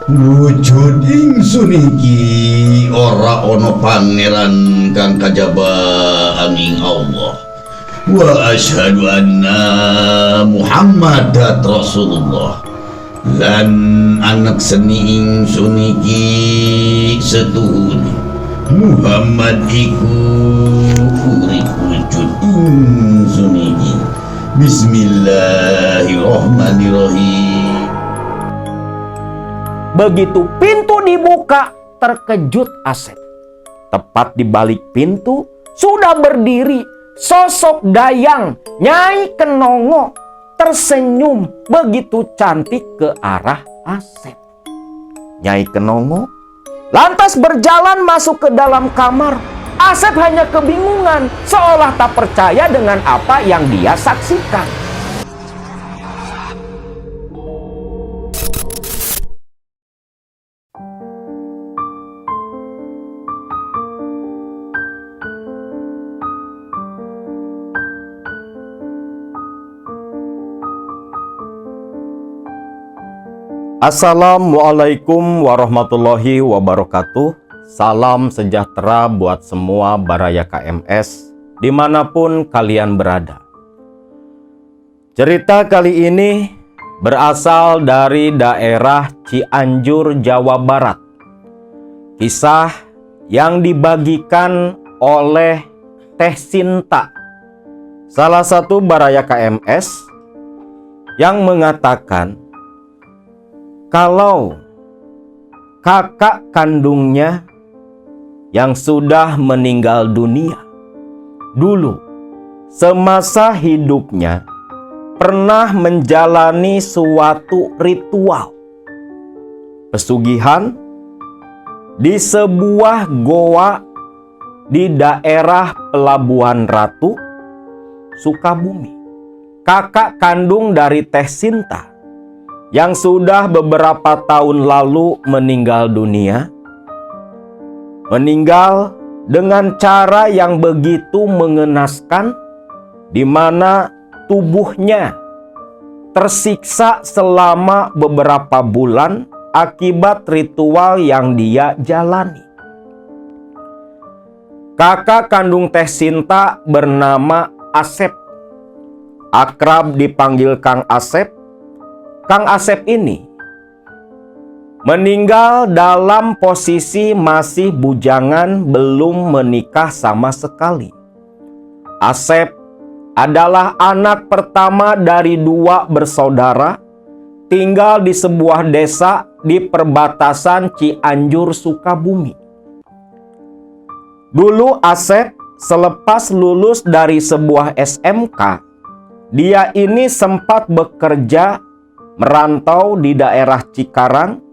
Wujud ingsun iki ora ono pangeran kang kajaba angin Allah. Wa asyhadu anna Muhammadan Rasulullah. Lan anak seni ingsun iki setuhune Muhammad iku urip wujud ingsun iki. Bismillahirrahmanirrahim. Begitu pintu dibuka, terkejut Asep. Tepat di balik pintu sudah berdiri sosok Dayang Nyai Kenongo, tersenyum begitu cantik ke arah Asep. Nyai Kenongo lantas berjalan masuk ke dalam kamar. Asep hanya kebingungan, seolah tak percaya dengan apa yang dia saksikan. Assalamualaikum warahmatullahi wabarakatuh. Salam sejahtera buat semua Baraya KMS dimanapun kalian berada. Cerita kali ini berasal dari daerah Cianjur, Jawa Barat. Kisah yang dibagikan oleh Teh Sinta, salah satu Baraya KMS, yang mengatakan kalau kakak kandungnya yang sudah meninggal dunia dulu semasa hidupnya pernah menjalani suatu ritual pesugihan di sebuah goa di daerah Pelabuhan Ratu, Sukabumi. Kakak kandung dari Teh Sinta yang sudah beberapa tahun lalu meninggal dunia, meninggal dengan cara yang begitu mengenaskan, di mana tubuhnya tersiksa selama beberapa bulan akibat ritual yang dia jalani. Kakak kandung Teh Sinta bernama Asep, akrab dipanggil Kang Asep. Kang Asep ini meninggal dalam posisi masih bujangan, belum menikah sama sekali. Asep adalah anak pertama dari 2 bersaudara, tinggal di sebuah desa di perbatasan Cianjur, Sukabumi. Dulu Asep selepas lulus dari sebuah SMK, dia ini sempat bekerja merantau di daerah Cikarang.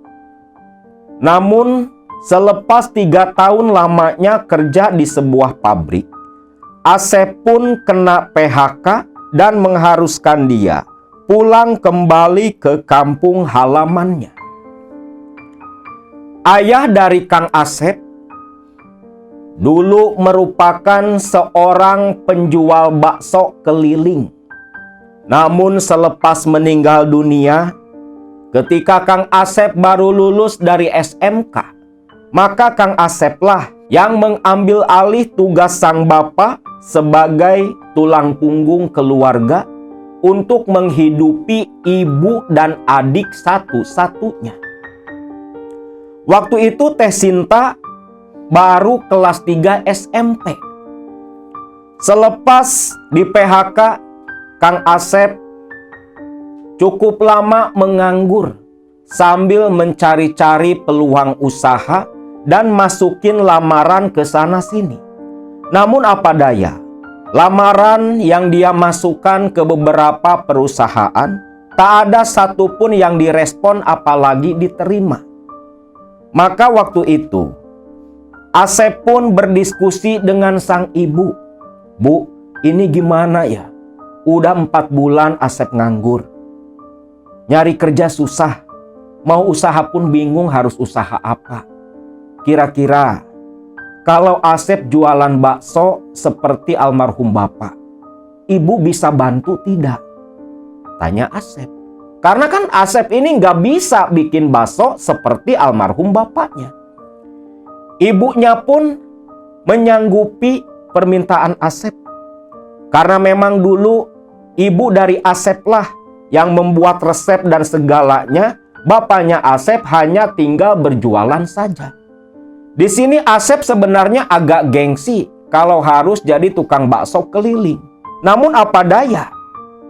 Namun selepas 3 tahun lamanya kerja di sebuah pabrik, Asep pun kena PHK dan mengharuskan dia pulang kembali ke kampung halamannya. Ayah dari Kang Asep dulu merupakan seorang penjual bakso keliling. Namun selepas meninggal dunia, ketika Kang Asep baru lulus dari SMK, maka Kang Aseplah yang mengambil alih tugas sang bapak sebagai tulang punggung keluarga untuk menghidupi ibu dan adik satu-satunya. Waktu itu Teh Sinta baru kelas 3 SMP. Selepas di PHK, Kang Asep cukup lama menganggur sambil mencari-cari peluang usaha dan masukin lamaran ke sana sini. Namun apa daya, lamaran yang dia masukkan ke beberapa perusahaan tak ada satupun yang direspon apalagi diterima. Maka waktu itu Asep pun berdiskusi dengan sang ibu. Bu, ini gimana ya? Udah 4 bulan Asep nganggur. Nyari kerja susah. Mau usaha pun bingung harus usaha apa. Kira-kira kalau Asep jualan bakso seperti almarhum bapak, ibu bisa bantu tidak? Tanya Asep. Karena kan Asep ini nggak bisa bikin bakso seperti almarhum bapaknya. Ibunya pun menyanggupi permintaan Asep. Karena memang dulu ibu dari Asep lah yang membuat resep dan segalanya. Bapaknya Asep hanya tinggal berjualan saja. Di sini Asep sebenarnya agak gengsi kalau harus jadi tukang bakso keliling. Namun apa daya,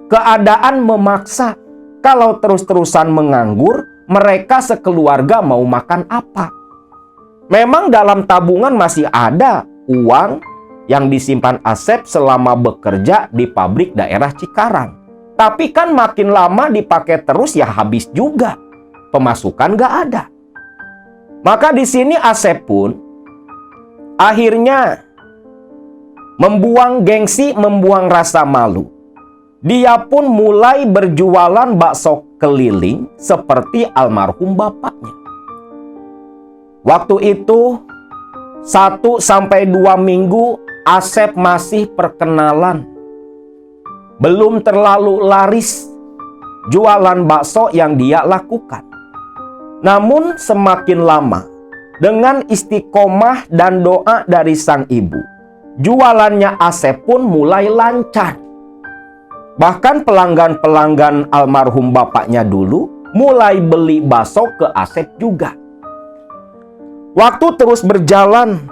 keadaan memaksa. Kalau terus-terusan menganggur, mereka sekeluarga mau makan apa? Memang dalam tabungan masih ada uang yang disimpan Asep selama bekerja di pabrik daerah Cikarang. Tapi kan makin lama dipakai terus ya habis juga. Pemasukan gak ada. Maka di sini Asep pun akhirnya membuang gengsi, membuang rasa malu. Dia pun mulai berjualan bakso keliling seperti almarhum bapaknya. Waktu itu 1-2 minggu Asep masih perkenalan. Belum terlalu laris jualan bakso yang dia lakukan. Namun semakin lama, dengan istiqomah dan doa dari sang ibu, jualannya Asep pun mulai lancar. Bahkan pelanggan-pelanggan almarhum bapaknya dulu mulai beli bakso ke Asep juga. Waktu terus berjalan,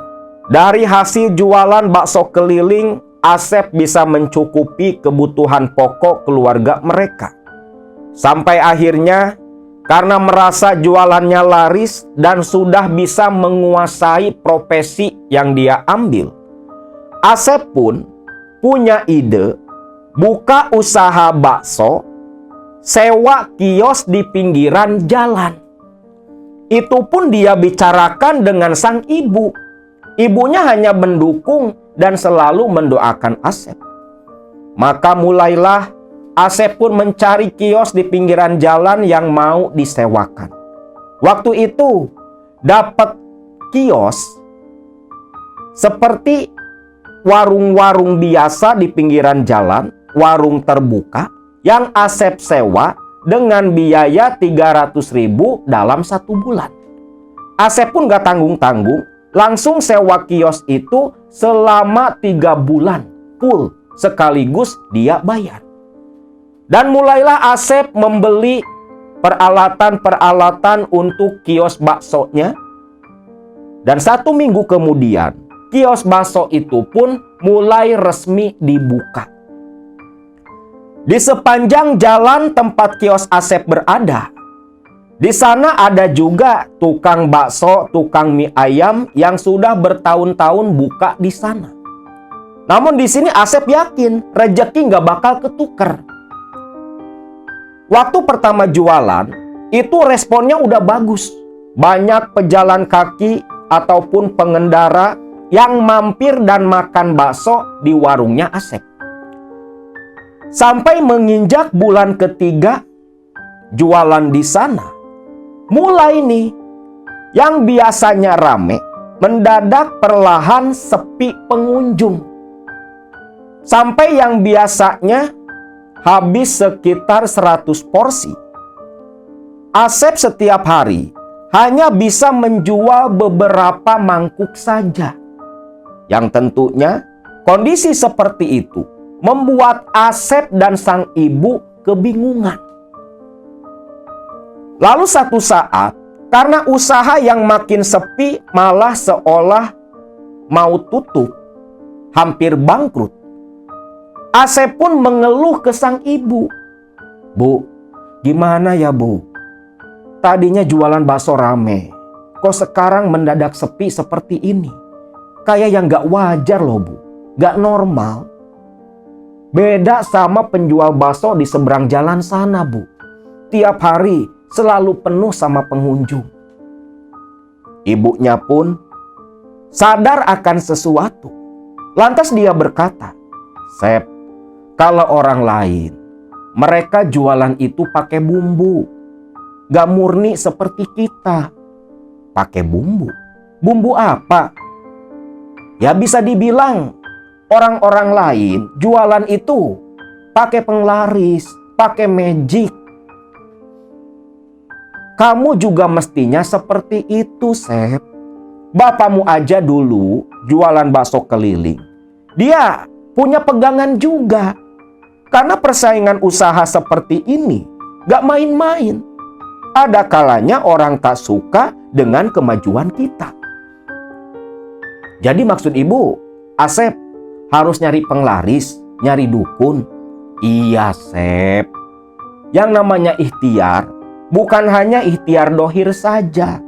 dari hasil jualan bakso keliling, Asep bisa mencukupi kebutuhan pokok keluarga mereka. Sampai akhirnya, karena merasa jualannya laris dan sudah bisa menguasai profesi yang dia ambil, Asep pun punya ide buka usaha bakso, sewa kios di pinggiran jalan. Itu pun dia bicarakan dengan sang ibu. Ibunya hanya mendukung dan selalu mendoakan Asep. Maka mulailah Asep pun mencari kios di pinggiran jalan yang mau disewakan. Waktu itu dapat kios seperti warung-warung biasa di pinggiran jalan, warung terbuka yang Asep sewa dengan biaya 300.000 dalam 1 bulan. Asep pun gak tanggung-tanggung, langsung sewa kios itu selama 3 bulan full, sekaligus dia bayar. Dan mulailah Asep membeli peralatan-peralatan untuk kios baksonya. Dan 1 minggu kemudian, kios bakso itu pun mulai resmi dibuka. Di sepanjang jalan tempat kios Asep berada, di sana ada juga tukang bakso, tukang mie ayam yang sudah bertahun-tahun buka di sana. Namun di sini Asep yakin rezeki nggak bakal ketuker. Waktu pertama jualan, itu responnya udah bagus. Banyak pejalan kaki ataupun pengendara yang mampir dan makan bakso di warungnya Asep. Sampai menginjak bulan ketiga jualan di sana, mulai nih yang biasanya rame mendadak perlahan sepi pengunjung. Sampai yang biasanya habis sekitar 100 porsi, Asep setiap hari hanya bisa menjual beberapa mangkuk saja. Yang tentunya kondisi seperti itu membuat Asep dan sang ibu kebingungan. Lalu satu saat, karena usaha yang makin sepi malah seolah mau tutup, hampir bangkrut, Asep pun mengeluh ke sang ibu. Bu, gimana ya bu? Tadinya jualan bakso rame, kok sekarang mendadak sepi seperti ini? Kayak yang gak wajar loh bu, gak normal. Beda sama penjual bakso di seberang jalan sana bu. Tiap hari selalu penuh sama pengunjung. Ibunya pun sadar akan sesuatu. Lantas dia berkata, Sep, kalau orang lain, mereka jualan itu pakai bumbu. Gak murni seperti kita. Pakai bumbu. Bumbu apa? Ya bisa dibilang orang-orang lain jualan itu pakai penglaris, pakai magic. kamu juga mestinya seperti itu, Sep. Bapakmu aja dulu jualan bakso keliling. Dia punya pegangan juga. Karena persaingan usaha seperti ini gak main-main. Ada kalanya orang tak suka dengan kemajuan kita. Jadi maksud ibu, Asep harus nyari penglaris, nyari dukun. Iya, Sep. Yang namanya ikhtiar bukan hanya ikhtiar dohir saja.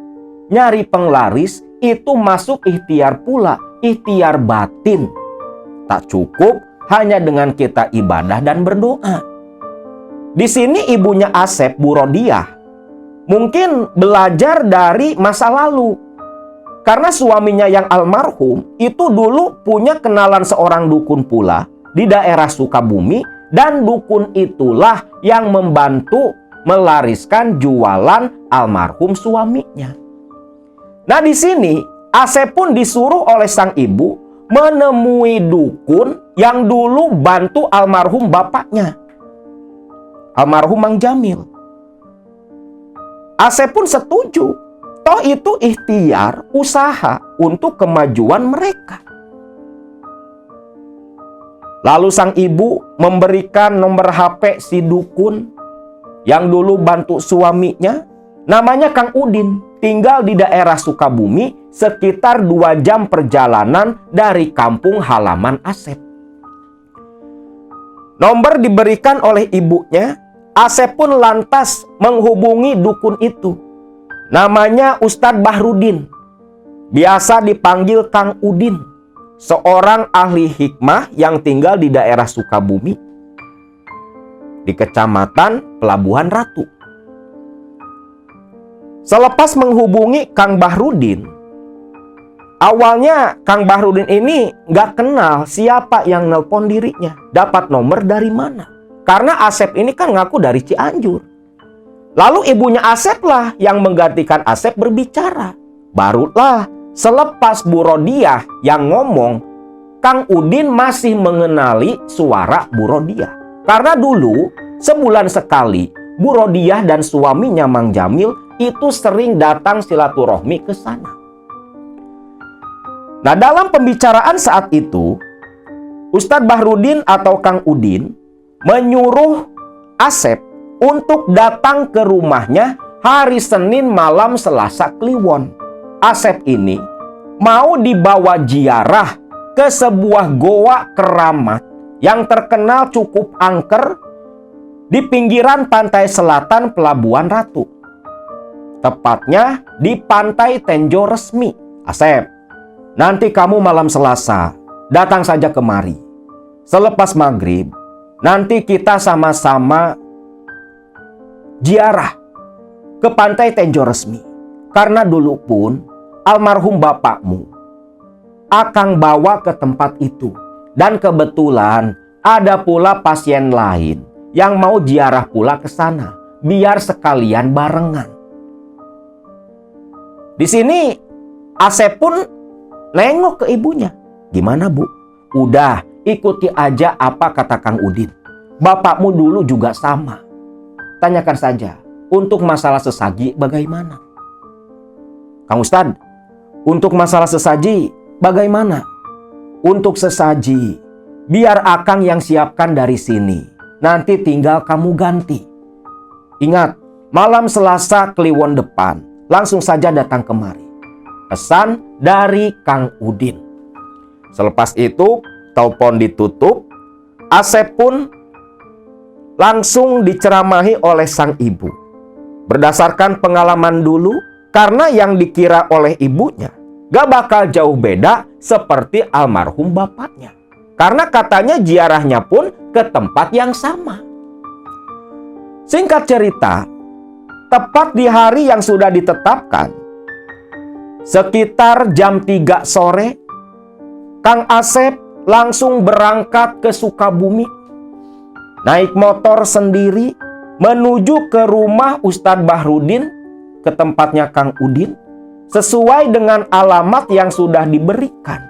Nyari penglaris itu masuk ikhtiar pula, ikhtiar batin. Tak cukup hanya dengan kita ibadah dan berdoa. Di sini ibunya Asep, Bu Rodiah, mungkin belajar dari masa lalu. Karena suaminya yang almarhum itu dulu punya kenalan seorang dukun pula di daerah Sukabumi, dan dukun itulah yang membantu melariskan jualan almarhum suaminya. Nah, di sini Asep pun disuruh oleh sang ibu menemui dukun yang dulu bantu almarhum bapaknya, almarhum Mang Jamil. Asep pun setuju. Toh itu ikhtiar, usaha untuk kemajuan mereka. Lalu sang ibu memberikan nomor HP si dukun yang dulu bantu suaminya. Namanya Kang Udin. Tinggal di daerah Sukabumi, sekitar 2 jam perjalanan dari kampung halaman Asep. Nomor diberikan oleh ibunya. Asep pun lantas menghubungi dukun itu. Namanya Ustadz Bahrudin. Biasa dipanggil Kang Udin. Seorang ahli hikmah yang tinggal di daerah Sukabumi, di Kecamatan Pelabuhan Ratu. Selepas menghubungi Kang Bahrudin, awalnya Kang Bahrudin ini gak kenal siapa yang nelpon dirinya. Dapat nomor dari mana? Karena Asep ini kan ngaku dari Cianjur. Lalu ibunya Asep lah yang menggantikan Asep berbicara. Barulah selepas Bu Rodiah yang ngomong, Kang Udin masih mengenali suara Bu Rodiah. Karena dulu sebulan sekali Bu Rodiah dan suaminya Mang Jamil itu sering datang silaturahmi ke sana. Nah, dalam pembicaraan saat itu, Ustadz Bahrudin atau Kang Udin menyuruh Asep untuk datang ke rumahnya hari Senin malam Selasa Kliwon. Asep ini mau dibawa ziarah ke sebuah goa keramat yang terkenal cukup angker di pinggiran pantai selatan Pelabuhan Ratu. Tepatnya di Pantai Tenjo Resmi. Asep, nanti kamu malam Selasa datang saja kemari. Selepas maghrib, nanti kita sama-sama ziarah ke Pantai Tenjo Resmi. Karena dulu pun almarhum bapakmu Akang bawa ke tempat itu. Dan kebetulan ada pula pasien lain yang mau ziarah pula ke sana. Biar sekalian barengan. Di sini Asep pun nengok ke ibunya. Gimana, Bu? Udah, ikuti aja apa kata Kang Udin. Bapakmu dulu juga sama. Tanyakan saja, untuk masalah sesaji bagaimana? Kang Ustadz, untuk masalah sesaji bagaimana? Untuk sesaji, biar Akang yang siapkan dari sini. Nanti tinggal kamu ganti. Ingat, malam Selasa Kliwon depan, langsung saja datang kemari. Pesan dari Kang Udin. Selepas itu, telepon ditutup. Asep pun langsung diceramahi oleh sang ibu. Berdasarkan pengalaman dulu, karena yang dikira oleh ibunya gak bakal jauh beda seperti almarhum bapaknya. Karena katanya ziarahnya pun ke tempat yang sama. Singkat cerita, tepat di hari yang sudah ditetapkan, sekitar jam 3 sore, Kang Asep langsung berangkat ke Sukabumi. Naik motor sendiri menuju ke rumah Ustadz Bahrudin, ke tempatnya Kang Udin, sesuai dengan alamat yang sudah diberikan.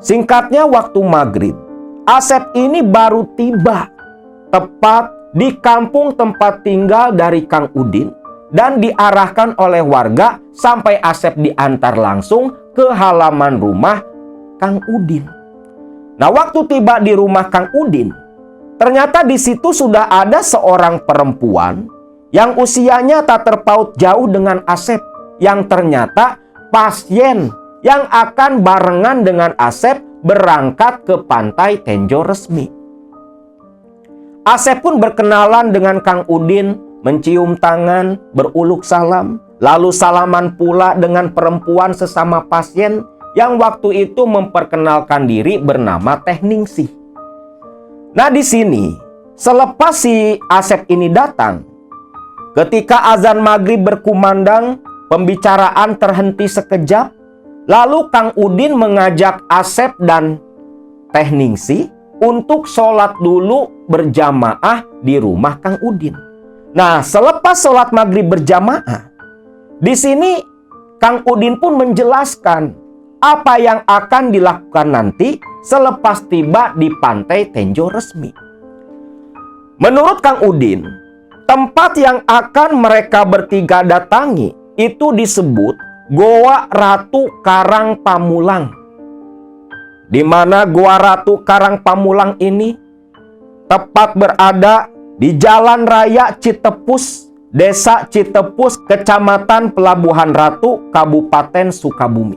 Singkatnya waktu maghrib, Asep ini baru tiba tepat di kampung tempat tinggal dari Kang Udin dan diarahkan oleh warga sampai Asep diantar langsung ke halaman rumah Kang Udin. Nah, waktu tiba di rumah Kang Udin, ternyata di situ sudah ada seorang perempuan yang usianya tak terpaut jauh dengan Asep, yang ternyata pasien yang akan barengan dengan Asep berangkat ke pantai Tenjo Resmi. Asep pun berkenalan dengan Kang Udin, mencium tangan, beruluk salam, lalu salaman pula dengan perempuan sesama pasien yang waktu itu memperkenalkan diri bernama Teh Ningsih. Nah, di sini selepas si Asep ini datang, ketika azan maghrib berkumandang, pembicaraan terhenti sekejap, lalu Kang Udin mengajak Asep dan Teh Ningsih untuk sholat dulu berjamaah di rumah Kang Udin. Nah, selepas sholat maghrib berjamaah, di sini Kang Udin pun menjelaskan apa yang akan dilakukan nanti selepas tiba di pantai Tenjo Resmi. Menurut Kang Udin, tempat yang akan mereka bertiga datangi itu disebut Goa Ratu Karang Pamulang. Di mana Goa Ratu Karang Pamulang ini tepat berada di Jalan Raya Citepus, Desa Citepus, Kecamatan Pelabuhan Ratu, Kabupaten Sukabumi.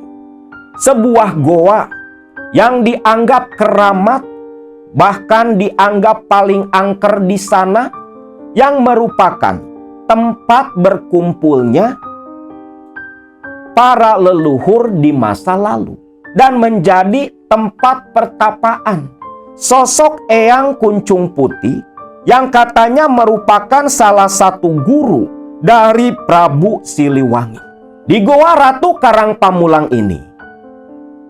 Sebuah goa yang dianggap keramat, bahkan dianggap paling angker di sana, yang merupakan tempat berkumpulnya para leluhur di masa lalu dan menjadi tempat pertapaan sosok Eyang Kuncung Putih yang katanya merupakan salah satu guru dari Prabu Siliwangi. Di Goa Ratu Karang Pamulang ini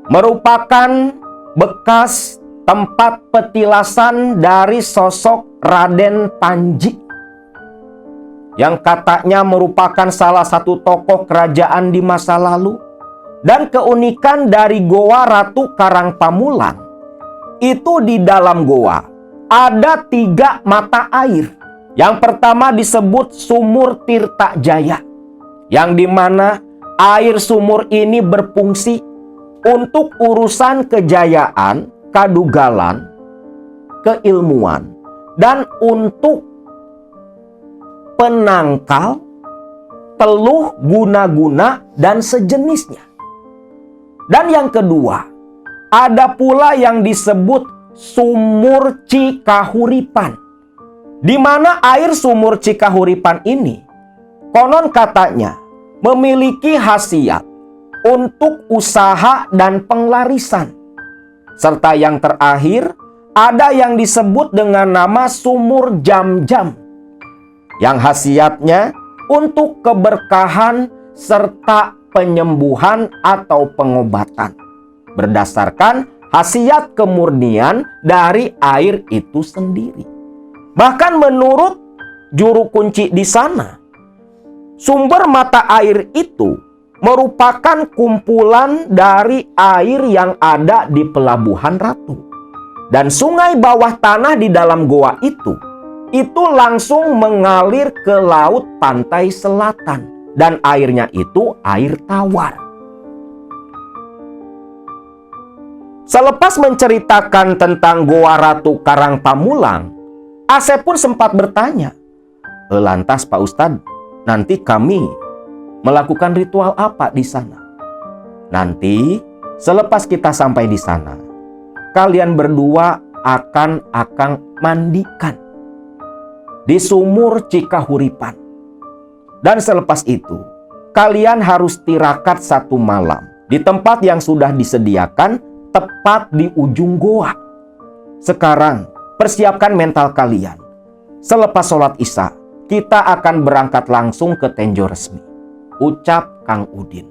merupakan bekas tempat petilasan dari sosok Raden Panji yang katanya merupakan salah satu tokoh kerajaan di masa lalu. Dan keunikan dari Goa Ratu Karang Pamulang itu di dalam goa ada 3 mata air. Yang pertama disebut Sumur Tirta Jaya, yang dimana air sumur ini berfungsi untuk urusan kejayaan, kadugalan, keilmuan, dan untuk penangkal, teluh, guna-guna, dan sejenisnya. Dan yang kedua, ada pula yang disebut Sumur Cikahuripan, di mana air Sumur Cikahuripan ini konon katanya memiliki khasiat untuk usaha dan penglarisan. Serta yang terakhir, ada yang disebut dengan nama Sumur Jam-Jam, yang khasiatnya untuk keberkahan serta penyembuhan atau pengobatan berdasarkan khasiat kemurnian dari air itu sendiri. Bahkan menurut juru kunci di sana, sumber mata air itu merupakan kumpulan dari air yang ada di Pelabuhan Ratu. Dan sungai bawah tanah di dalam goa itu langsung mengalir ke laut pantai selatan. Dan airnya itu air tawar. Selepas menceritakan tentang Goa Ratu Karang Pamulang, Asep pun sempat bertanya, "Lantas Pak Ustadz, nanti kami melakukan ritual apa di sana?" "Nanti selepas kita sampai di sana, kalian berdua akan akang mandikan di Sumur Cikahuripan. Dan selepas itu, kalian harus tirakat 1 malam di tempat yang sudah disediakan tepat di ujung goa. Sekarang, persiapkan mental kalian. Selepas sholat Isya, kita akan berangkat langsung ke Tenjo Resmi," ucap Kang Udin.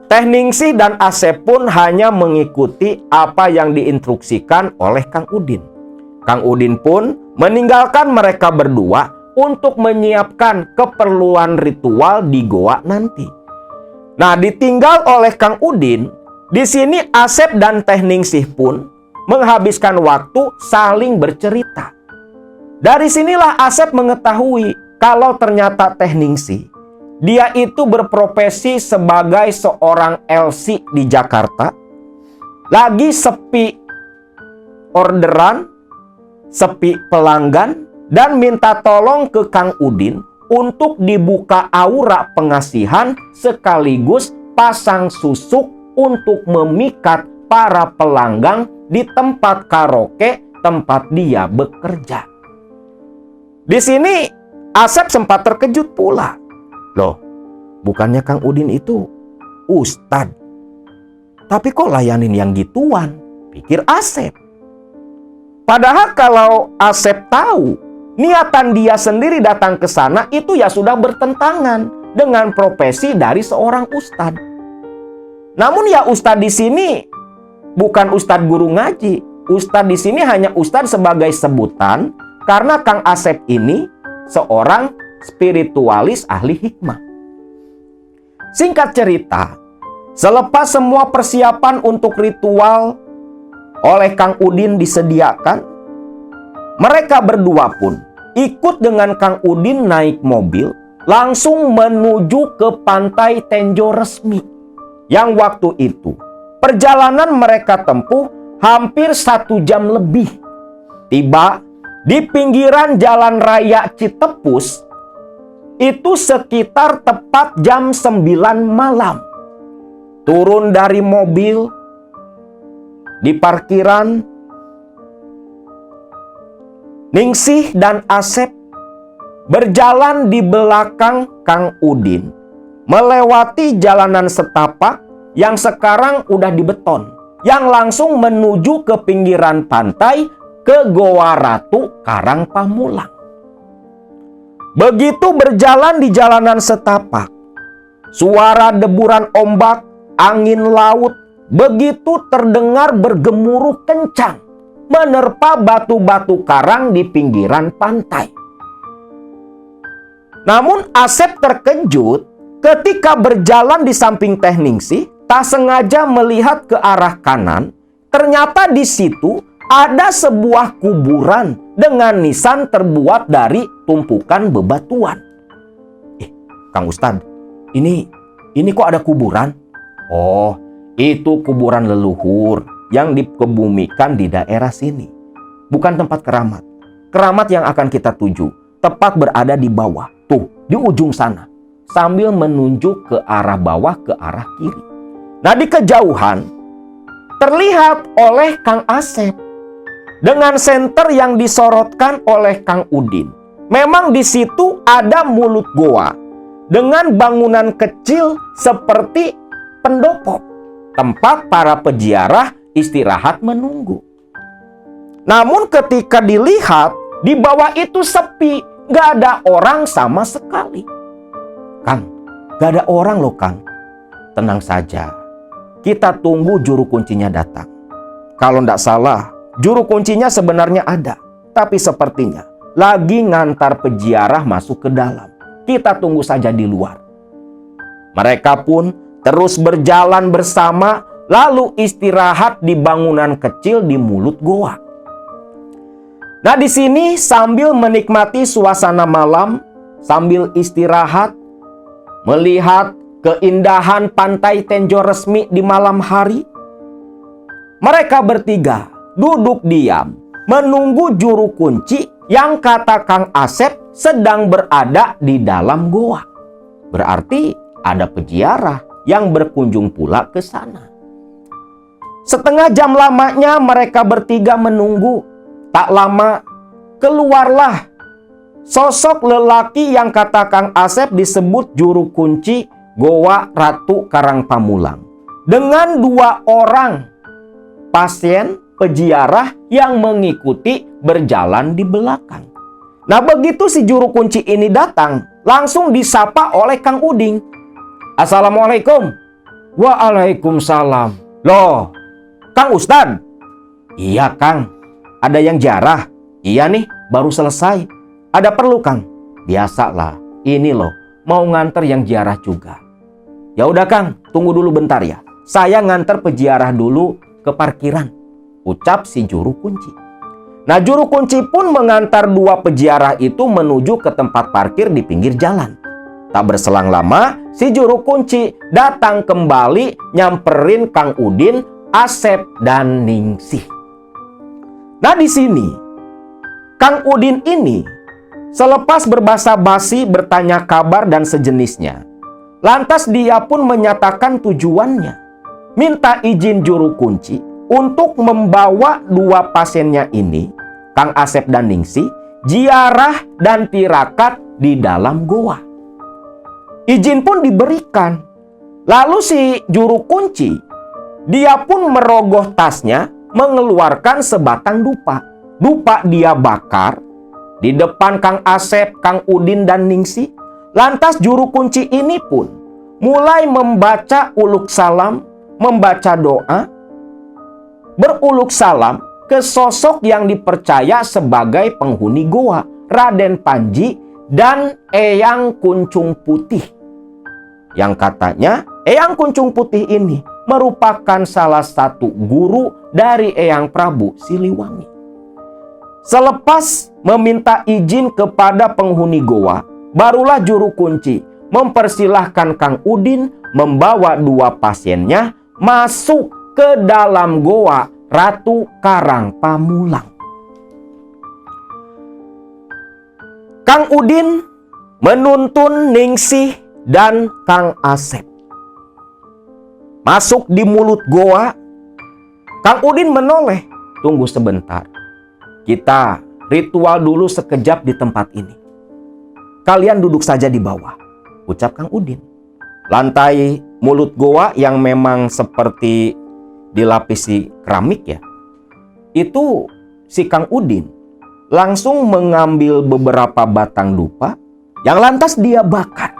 Teh Ningsih dan Asep pun hanya mengikuti apa yang diinstruksikan oleh Kang Udin. Kang Udin pun meninggalkan mereka berdua untuk menyiapkan keperluan ritual di goa nanti. Nah, ditinggal oleh Kang Udin, di sini Asep dan Teh Ningsih pun menghabiskan waktu saling bercerita. Dari sinilah Asep mengetahui kalau ternyata Teh Ningsih, dia itu berprofesi sebagai seorang LC di Jakarta. Lagi sepi orderan, sepi pelanggan, dan minta tolong ke Kang Udin untuk dibuka aura pengasihan sekaligus pasang susuk untuk memikat para pelanggan di tempat karaoke tempat dia bekerja. Di sini Asep sempat terkejut pula. Loh, bukannya Kang Udin itu ustad, tapi kok layanin yang gituan? Pikir Asep. Padahal kalau Asep tahu niatan dia sendiri datang ke sana itu ya sudah bertentangan dengan profesi dari seorang ustad. Namun ya ustad di sini bukan ustad guru ngaji. Ustad di sini hanya ustad sebagai sebutan karena Kang Asep ini seorang spiritualis ahli hikmah. Singkat cerita, selepas semua persiapan untuk ritual oleh Kang Udin disediakan, mereka berdua pun ikut dengan Kang Udin naik mobil langsung menuju ke pantai Tenjo Resmi, yang waktu itu perjalanan mereka tempuh hampir 1 jam lebih. Tiba di pinggiran jalan raya Citepus itu sekitar tepat jam 9 malam. Turun dari mobil di parkiran, Ningsih dan Asep berjalan di belakang Kang Udin, melewati jalanan setapak yang sekarang udah dibeton, yang langsung menuju ke pinggiran pantai ke Goa Ratu Karang Pamulang. Begitu berjalan di jalanan setapak, suara deburan ombak, angin laut begitu terdengar bergemuruh kencang menerpa batu-batu karang di pinggiran pantai. Namun Asep terkejut ketika berjalan di samping Teh Ningsih, tak sengaja melihat ke arah kanan. Ternyata di situ ada sebuah kuburan dengan nisan terbuat dari tumpukan bebatuan. Kang Ustad, ini kok ada kuburan? Oh, itu kuburan leluhur yang dikebumikan di daerah sini. Bukan tempat keramat. Keramat yang akan kita tuju tepat berada di bawah, tuh, di ujung sana, sambil menunjuk ke arah bawah, ke arah kiri. Nah, di kejauhan terlihat oleh Kang Asep dengan senter yang disorotkan oleh Kang Udin. Memang di situ ada mulut goa dengan bangunan kecil seperti pendopo, tempat para peziarah istirahat menunggu. Namun ketika dilihat, di bawah itu sepi, gak ada orang sama sekali. Kang, gak ada orang loh Kang. Tenang saja, kita tunggu juru kuncinya datang. Kalau gak salah, juru kuncinya sebenarnya ada, tapi sepertinya lagi ngantar peziarah masuk ke dalam. Kita tunggu saja di luar. Mereka pun terus berjalan bersama, lalu istirahat di bangunan kecil di mulut goa. Nah, di sini sambil menikmati suasana malam, sambil istirahat, melihat keindahan pantai Tenjo Resmi di malam hari, mereka bertiga duduk diam menunggu juru kunci yang kata Kang Asep sedang berada di dalam goa. Berarti ada peziarah yang berkunjung pula ke sana. Setengah jam lamanya mereka bertiga menunggu. Tak lama keluarlah sosok lelaki yang kata Kang Asep disebut juru kunci Goa Ratu Karang Pamulang, dengan 2 orang pasien peziarah yang mengikuti berjalan di belakang. Nah, begitu si juru kunci ini datang, langsung disapa oleh Kang Udin. Assalamualaikum. Waalaikumsalam. Loh, Kang Ustad? Iya Kang. Ada yang ziarah? Iya nih, baru selesai. Ada perlu Kang? Biasalah, ini loh, mau nganter yang ziarah juga. Ya udah Kang, tunggu dulu bentar ya. Saya nganter peziarah dulu ke parkiran, ucap si juru kunci. Nah, juru kunci pun mengantar dua peziarah itu menuju ke tempat parkir di pinggir jalan. Tak berselang lama, si juru kunci datang kembali nyamperin Kang Udin, Asep, dan Ningsih. Nah, di sini Kang Udin ini selepas berbasa-basi bertanya kabar dan sejenisnya, lantas dia pun menyatakan tujuannya, minta izin juru kunci untuk membawa dua pasiennya ini, Kang Asep dan Ningsih, ziarah dan tirakat di dalam goa. Izin pun diberikan. Lalu si juru kunci, dia pun merogoh tasnya, mengeluarkan sebatang dupa. Dupa dia bakar di depan Kang Asep, Kang Udin, dan Ningsih. Lantas juru kunci ini pun mulai membaca uluk salam, membaca doa, beruluk salam ke sosok yang dipercaya sebagai penghuni goa, Raden Panji dan Eyang Kuncung Putih. Yang katanya Eyang Kuncung Putih ini merupakan salah satu guru dari Eyang Prabu Siliwangi. Selepas meminta izin kepada penghuni goa, barulah juru kunci mempersilahkan Kang Udin membawa dua pasiennya masuk ke dalam goa Ratu Karang Pamulang. Kang Udin menuntun Ningsih dan Kang Asep masuk di mulut goa. Kang Udin menoleh, "Tunggu sebentar. Kita ritual dulu sekejap di tempat ini. Kalian duduk saja di bawah," ucap Kang Udin. Lantai mulut goa yang memang seperti dilapisi keramik ya, itu si Kang Udin langsung mengambil beberapa batang dupa yang lantas dia bakar.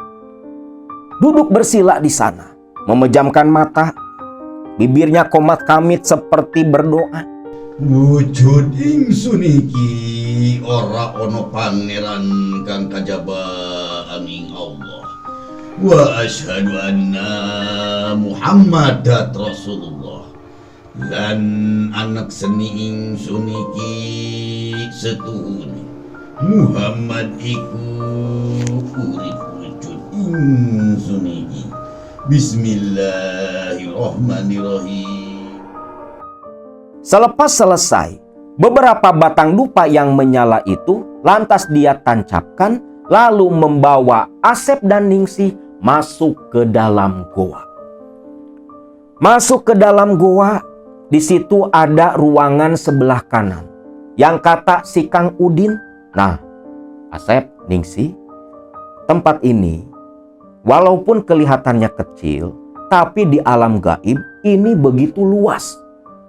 Duduk bersila di sana, memejamkan mata, bibirnya komat kamit seperti berdoa. Wujud ingsun iki ora ono pangeran kang kajaba angin Allah. Wa asyhadu anna Muhammadat Rasulullah. Lan anak seni ingsun iki setuhune Muhammad iku urip wujud ingsun iki. Bismillahirrahmanirrahim. Selepas selesai, beberapa batang dupa yang menyala itu lantas dia tancapkan, lalu membawa Asep dan Ningsih masuk ke dalam goa. Masuk ke dalam goa, di situ ada ruangan sebelah kanan. Yang kata si Kang Udin, "Nah, Asep, Ningsih, tempat ini walaupun kelihatannya kecil, tapi di alam gaib ini begitu luas.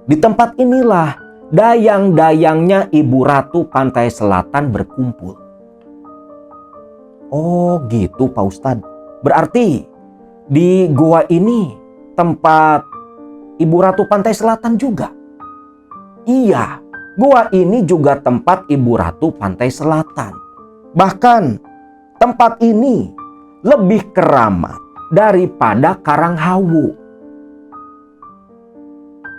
Di tempat inilah dayang-dayangnya Ibu Ratu Pantai Selatan berkumpul." Oh gitu Pak Ustadz. Berarti di goa ini tempat Ibu Ratu Pantai Selatan juga? Iya, goa ini juga tempat Ibu Ratu Pantai Selatan. Bahkan tempat ini lebih keramat daripada Karanghawu.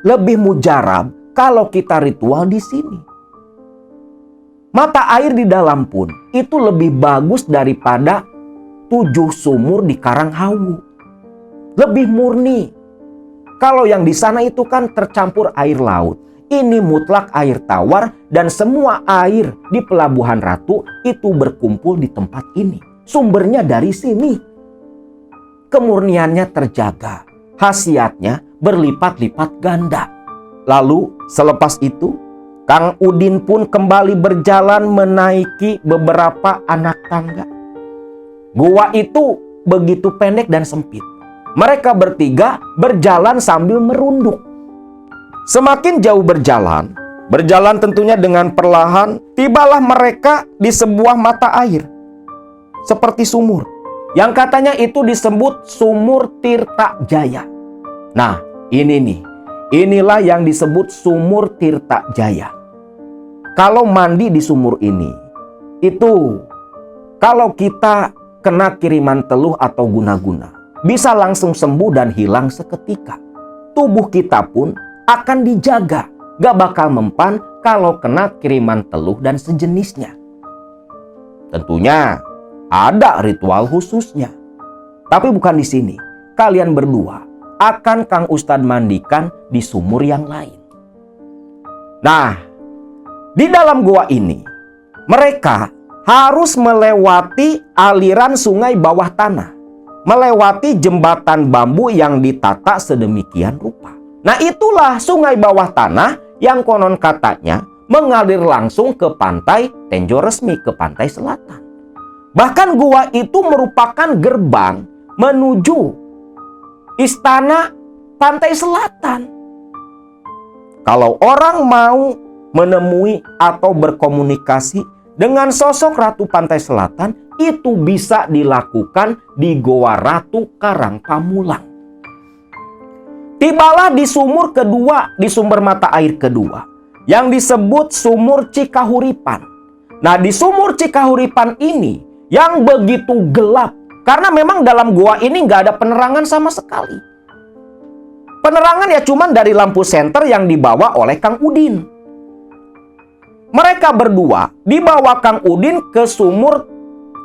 Lebih mujarab kalau kita ritual di sini. Mata air di dalam pun itu lebih bagus daripada 7 sumur di Karanghawu. Lebih murni. Kalau yang di sana itu kan tercampur air laut. Ini mutlak air tawar dan semua air di Pelabuhan Ratu itu berkumpul di tempat ini. Sumbernya dari sini. Kemurniannya terjaga. Khasiatnya berlipat-lipat ganda. Lalu selepas itu Kang Udin pun kembali berjalan menaiki beberapa anak tangga. Gua itu begitu pendek dan sempit. Mereka bertiga berjalan sambil merunduk. Semakin jauh berjalan tentunya dengan perlahan, tibalah mereka di sebuah mata air. Seperti sumur. Yang katanya itu disebut Sumur Tirta Jaya. Nah, ini nih. Inilah yang disebut Sumur Tirta Jaya. Kalau mandi di sumur ini, itu kalau kita kena kiriman teluh atau guna-guna, bisa langsung sembuh dan hilang seketika. Tubuh kita pun akan dijaga, gak bakal mempan kalau kena kiriman teluh dan sejenisnya. Tentunya ada ritual khususnya. Tapi bukan di sini. Kalian berdua akan Kang Ustadz mandikan di sumur yang lain. Nah, di dalam gua ini mereka harus melewati aliran sungai bawah tanah, melewati jembatan bambu yang ditata sedemikian rupa. Nah, itulah sungai bawah tanah yang konon katanya mengalir langsung ke pantai Tenjo Resmi, ke pantai selatan. Bahkan gua itu merupakan gerbang menuju istana pantai selatan. Kalau orang mau menemui atau berkomunikasi dengan sosok Ratu Pantai Selatan, itu bisa dilakukan di Goa Ratu Karang Pamulang. Tibalah di sumur kedua, di sumber mata air kedua, yang disebut Sumur Cikahuripan. Nah, di Sumur Cikahuripan ini yang begitu gelap, karena memang dalam gua ini nggak ada penerangan sama sekali. Penerangan ya cuman dari lampu senter yang dibawa oleh Kang Udin. Mereka berdua dibawa Kang Udin ke Sumur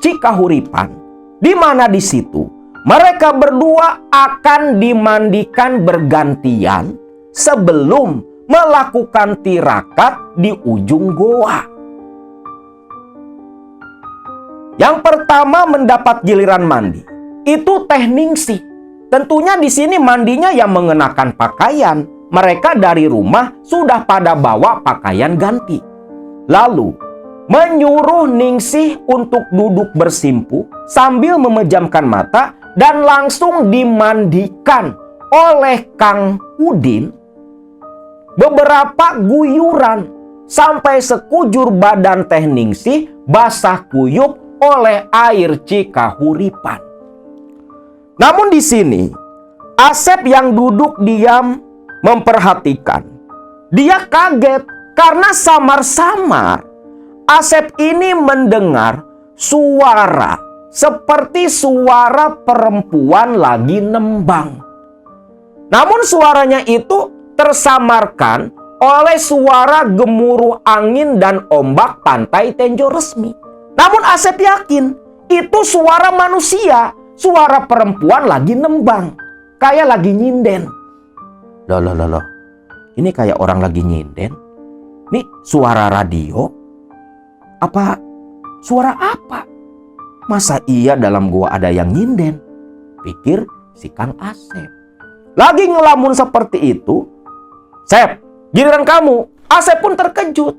Cikahuripan, di mana di situ mereka berdua akan dimandikan bergantian sebelum melakukan tirakat di ujung goa. Yang pertama mendapat giliran mandi itu Teh Ningsih. Tentunya di sini mandinya yang mengenakan pakaian. Mereka dari rumah sudah pada bawa pakaian ganti. Lalu menyuruh Ningsih untuk duduk bersimpu sambil memejamkan mata dan langsung dimandikan oleh Kang Udin beberapa guyuran sampai sekujur badan Teh Ningsih basah kuyup oleh air Cikahuripan. Namun di sini Asep yang duduk diam memperhatikan. Dia kaget karena samar-samar Asep ini mendengar suara seperti suara perempuan lagi nembang. Namun suaranya itu tersamarkan oleh suara gemuruh angin dan ombak pantai Tenjo Resmi. Namun Asep yakin itu suara manusia, suara perempuan lagi nembang, kayak lagi nyinden. Loh. Ini kayak orang lagi nyinden. Ini suara radio? Apa suara apa? Masa iya dalam gua ada yang nyinden? Pikir si Kang Asep. Lagi ngelamun seperti itu, Sep, giliran kamu. Asep pun terkejut.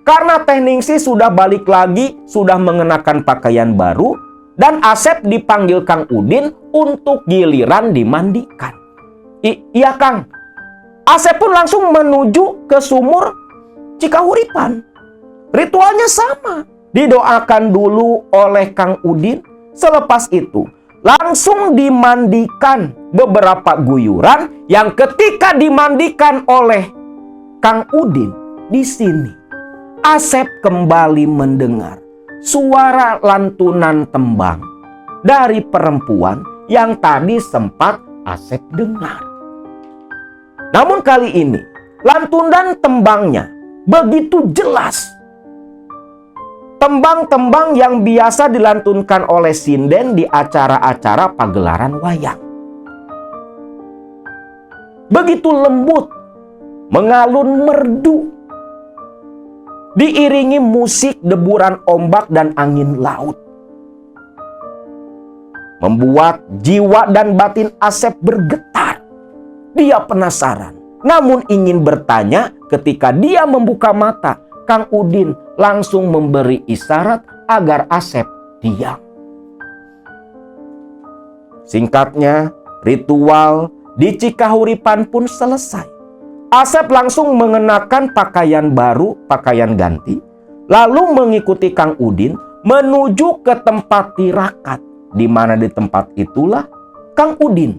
Karena Teh Ningsih sudah balik lagi, sudah mengenakan pakaian baru, dan Asep dipanggil Kang Udin untuk giliran dimandikan. Iya Kang. Asep pun langsung menuju ke Sumur Cikahuripan. Ritualnya sama. Didoakan dulu oleh Kang Udin. Selepas itu langsung dimandikan beberapa guyuran yang ketika dimandikan oleh Kang Udin di sini Asep kembali mendengar suara lantunan tembang dari perempuan yang tadi sempat Asep dengar. Namun kali ini lantunan tembangnya begitu jelas. Tembang-tembang yang biasa dilantunkan oleh sinden di acara-acara pagelaran wayang. Begitu lembut, mengalun merdu, diiringi musik deburan ombak dan angin laut. Membuat jiwa dan batin Asep bergetar. Dia penasaran, namun ingin bertanya. Ketika dia membuka mata, Kang Udin langsung memberi isyarat agar Asep diam. Singkatnya, ritual di Cikahuripan pun selesai. Asep langsung mengenakan pakaian baru, pakaian ganti, lalu mengikuti Kang Udin menuju ke tempat tirakat, di mana di tempat itulah Kang Udin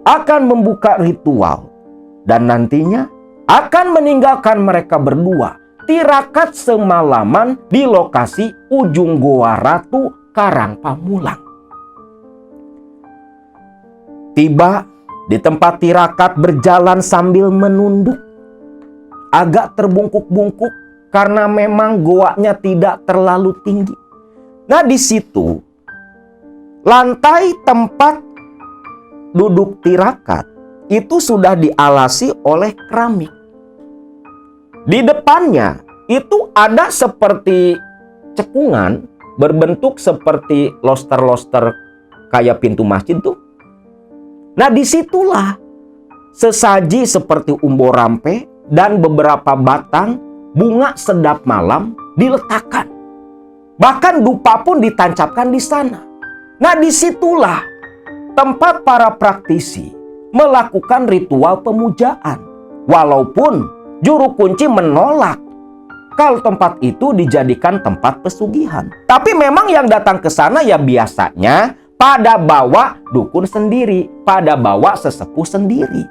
akan membuka ritual dan nantinya akan meninggalkan mereka berdua tirakat semalaman di lokasi ujung Goa Ratu Karang Pamulang. Tiba di tempat tirakat berjalan sambil menunduk. agak terbungkuk-bungkuk karena memang goanya tidak terlalu tinggi. Nah, di situ lantai tempat duduk tirakat itu sudah dialasi oleh keramik. Di depannya itu ada seperti cekungan berbentuk seperti loster-loster kayak pintu masjid tuh. Nah, disitulah sesaji seperti umbo rampe dan beberapa batang bunga sedap malam diletakkan. Bahkan dupa pun ditancapkan di sana. Nah, disitulah tempat para praktisi melakukan ritual pemujaan. Walaupun juru kunci menolak kalau tempat itu dijadikan tempat pesugihan. Tapi memang yang datang ke sana ya biasanya pada bawa dukun sendiri, pada bawa sesepuh sendiri.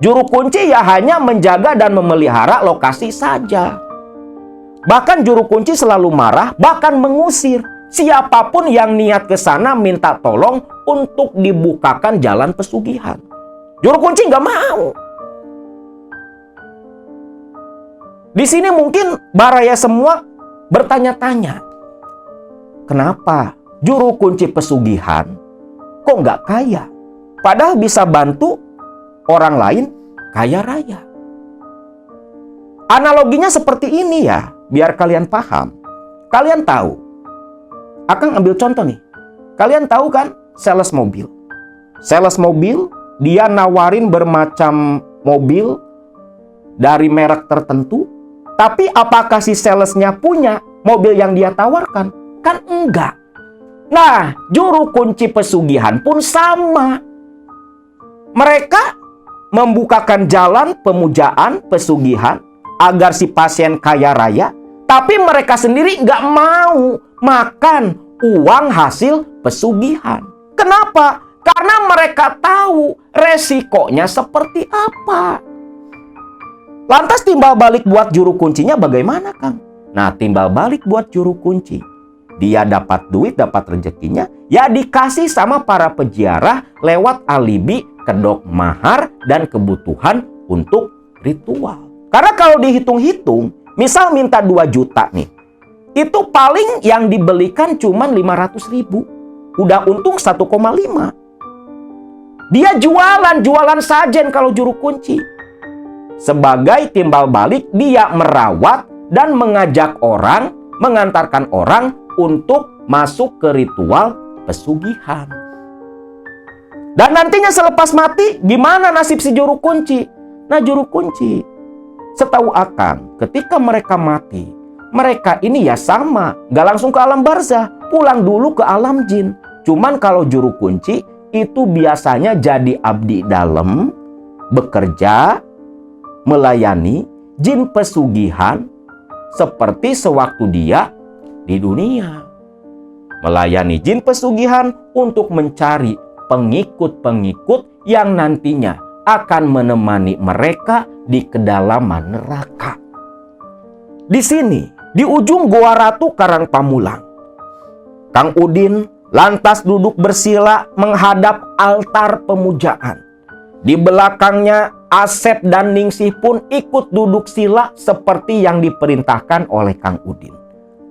Juru kunci ya hanya menjaga dan memelihara lokasi saja. Bahkan juru kunci selalu marah, bahkan mengusir siapapun yang niat ke sana minta tolong untuk dibukakan jalan pesugihan. Juru kunci nggak mau. Di sini mungkin baraya semua bertanya-tanya, kenapa juru kunci pesugihan kok nggak kaya? Padahal bisa bantu orang lain kaya raya. Analoginya seperti ini ya, biar kalian paham. Kalian tahu, Akang ambil contoh nih. Kalian tahu kan sales mobil? Sales mobil, dia nawarin bermacam mobil dari merek tertentu. Tapi apakah si salesnya punya mobil yang dia tawarkan? Kan enggak. Nah, juru kunci pesugihan pun sama. Mereka membukakan jalan pemujaan pesugihan agar si pasien kaya raya. Tapi mereka sendiri nggak mau makan uang hasil pesugihan. Kenapa? Karena mereka tahu resikonya seperti apa. Lantas timbal balik buat juru kuncinya bagaimana, Kang? Nah, timbal balik buat juru kunci. Dia dapat duit, dapat rezekinya, ya dikasih sama para peziarah lewat alibi, kedok mahar, dan kebutuhan untuk ritual. Karena kalau dihitung-hitung, misal minta 2 juta nih, itu paling yang dibelikan cuma 500.000. Udah untung 1,5. Dia jualan sajen kalau juru kunci. Sebagai timbal balik, dia merawat dan mengajak orang, mengantarkan orang untuk masuk ke ritual pesugihan. Dan nantinya selepas mati, gimana nasib si juru kunci? Nah, juru kunci, setahu Akang, ketika mereka mati, mereka ini ya sama, nggak langsung ke alam barzah, pulang dulu ke alam jin. Cuman kalau juru kunci, itu biasanya jadi abdi dalam, bekerja, melayani jin pesugihan seperti sewaktu dia di dunia. Melayani jin pesugihan untuk mencari pengikut-pengikut yang nantinya akan menemani mereka di kedalaman neraka. Di sini, di ujung Goa Ratu Karang Pamulang, Kang Udin lantas duduk bersila menghadap altar pemujaan. Di belakangnya Asep dan Ningsih pun ikut duduk sila seperti yang diperintahkan oleh Kang Udin.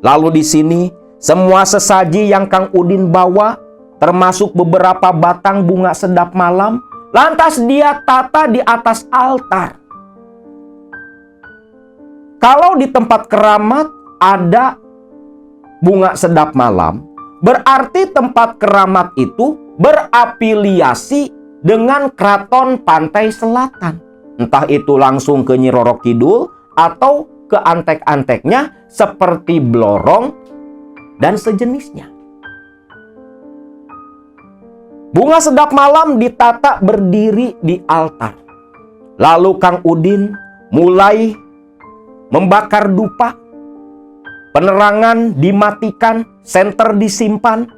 Lalu di sini semua sesaji yang Kang Udin bawa, termasuk beberapa batang bunga sedap malam, lantas dia tata di atas altar. Kalau di tempat keramat ada bunga sedap malam, berarti tempat keramat itu berafiliasi dengan keraton pantai selatan. Entah itu langsung ke Nyi Roro Kidul atau ke antek-anteknya seperti Blorong dan sejenisnya. Bunga sedap malam ditata berdiri di altar. Lalu Kang Udin mulai membakar dupa. Penerangan dimatikan, senter disimpan.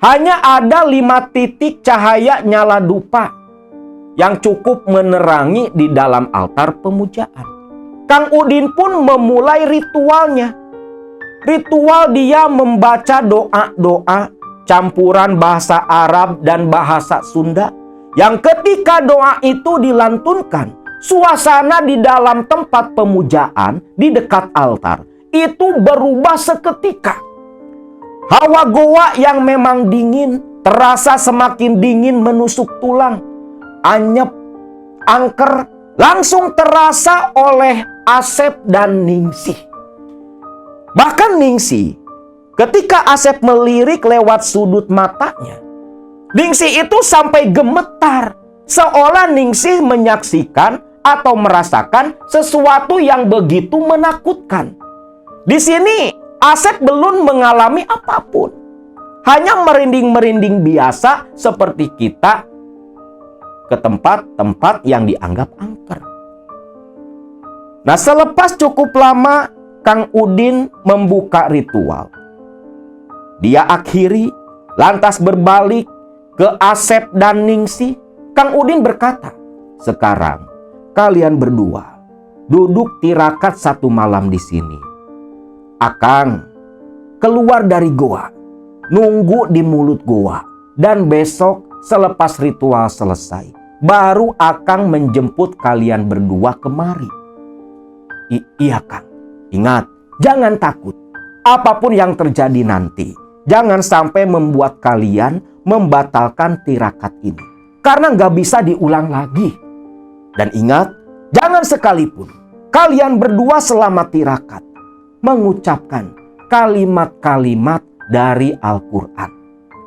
Hanya ada 5 titik cahaya nyala dupa yang cukup menerangi di dalam altar pemujaan. Kang Udin pun memulai ritualnya. Ritual dia membaca doa-doa campuran bahasa Arab dan bahasa Sunda, yang ketika doa itu dilantunkan, suasana di dalam tempat pemujaan di dekat altar itu berubah seketika. Hawa goa yang memang dingin terasa semakin dingin menusuk tulang. Anyep, angker langsung terasa oleh Asep dan Ningsih. Bahkan Ningsih, ketika Asep melirik lewat sudut matanya, Ningsih itu sampai gemetar, seolah Ningsih menyaksikan atau merasakan sesuatu yang begitu menakutkan. Di sini Asep belum mengalami apapun, hanya merinding-merinding biasa seperti kita ke tempat-tempat yang dianggap angker. Nah, selepas cukup lama Kang Udin membuka ritual, dia akhiri lantas berbalik ke Asep dan Ningsih. Kang Udin berkata, "Sekarang kalian berdua duduk tirakat satu malam di sini. Akang keluar dari goa, nunggu di mulut goa, dan besok selepas ritual selesai, baru Akang menjemput kalian berdua kemari." Iya Kang, ingat, jangan takut. Apapun yang terjadi nanti, jangan sampai membuat kalian membatalkan tirakat ini, karena nggak bisa diulang lagi. Dan ingat, jangan sekalipun kalian berdua selama tirakat mengucapkan kalimat-kalimat dari Al-Quran.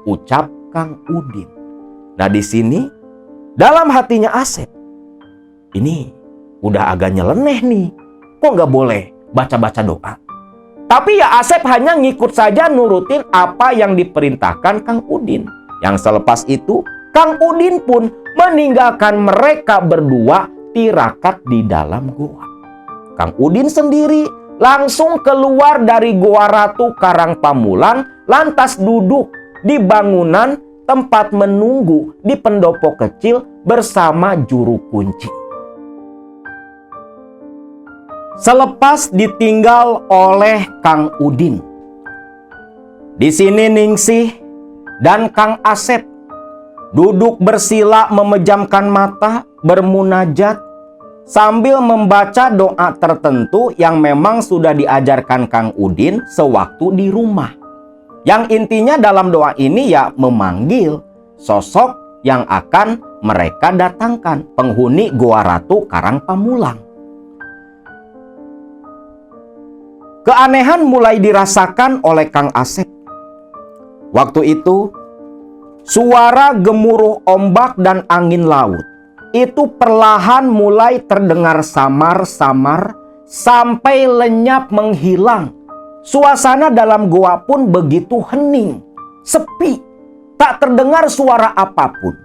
Ucap Kang Udin. Nah, di sini dalam hatinya Asep, ini udah agak nyeleneh nih. Kok nggak boleh baca-baca doa? Tapi ya Asep hanya ngikut saja nurutin apa yang diperintahkan Kang Udin. Yang selepas itu Kang Udin pun meninggalkan mereka berdua tirakat di dalam goa. Kang Udin sendiri langsung keluar dari Goa Ratu Karang Pamulang, lantas duduk di bangunan tempat menunggu di pendopo kecil bersama juru kunci. Selepas ditinggal oleh Kang Udin, di sini Ningsih dan Kang Asep duduk bersila memejamkan mata, bermunajat sambil membaca doa tertentu yang memang sudah diajarkan Kang Udin sewaktu di rumah. Yang intinya dalam doa ini ya memanggil sosok yang akan mereka datangkan, penghuni Goa Ratu Karang Pamulang. Keanehan mulai dirasakan oleh Kang Asep. Waktu itu, suara gemuruh ombak dan angin laut itu perlahan mulai terdengar samar-samar sampai lenyap menghilang. Suasana dalam goa pun begitu hening, sepi, tak terdengar suara apapun.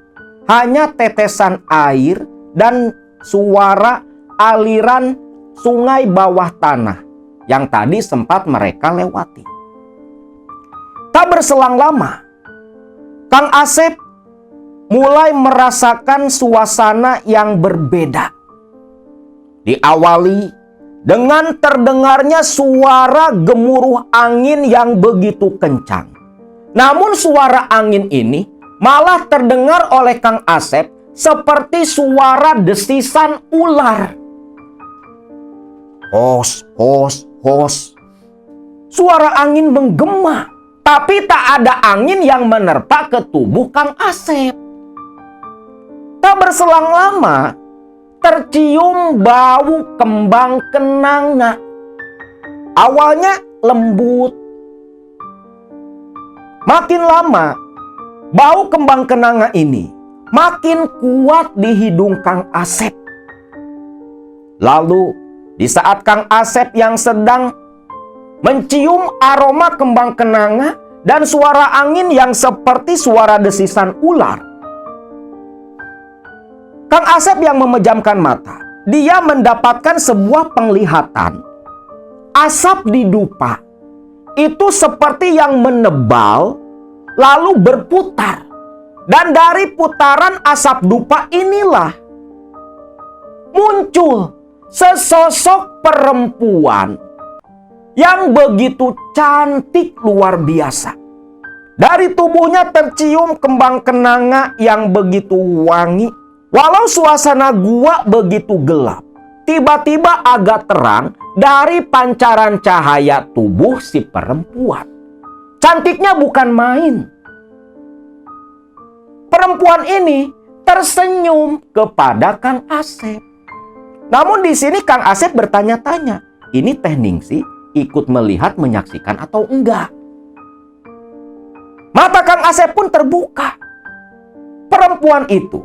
Hanya tetesan air dan suara aliran sungai bawah tanah yang tadi sempat mereka lewati. Tak berselang lama, Kang Asep mulai merasakan suasana yang berbeda. Diawali dengan terdengarnya suara gemuruh angin yang begitu kencang. Namun suara angin ini malah terdengar oleh Kang Asep seperti suara desisan ular. Hos, hos, hos. Suara angin menggema, tapi tak ada angin yang menerpa ke tubuh Kang Asep. Tak berselang lama, tercium bau kembang kenanga. Awalnya lembut. Makin lama, bau kembang kenanga ini makin kuat di hidung Kang Asep. Lalu, di saat Kang Asep yang sedang mencium aroma kembang kenanga dan suara angin yang seperti suara desisan ular, Kang Asep yang memejamkan mata, dia mendapatkan sebuah penglihatan. Asap di dupa itu seperti yang menebal lalu berputar. Dan dari putaran asap dupa inilah muncul sesosok perempuan yang begitu cantik luar biasa. Dari tubuhnya tercium kembang kenanga yang begitu wangi. Walau suasana gua begitu gelap, tiba-tiba agak terang dari pancaran cahaya tubuh si perempuan. Cantiknya bukan main. Perempuan ini tersenyum kepada Kang Asep. Namun di sini Kang Asep bertanya-tanya, ini Teh Ningsih ikut melihat, menyaksikan atau enggak? Mata Kang Asep pun terbuka. Perempuan itu,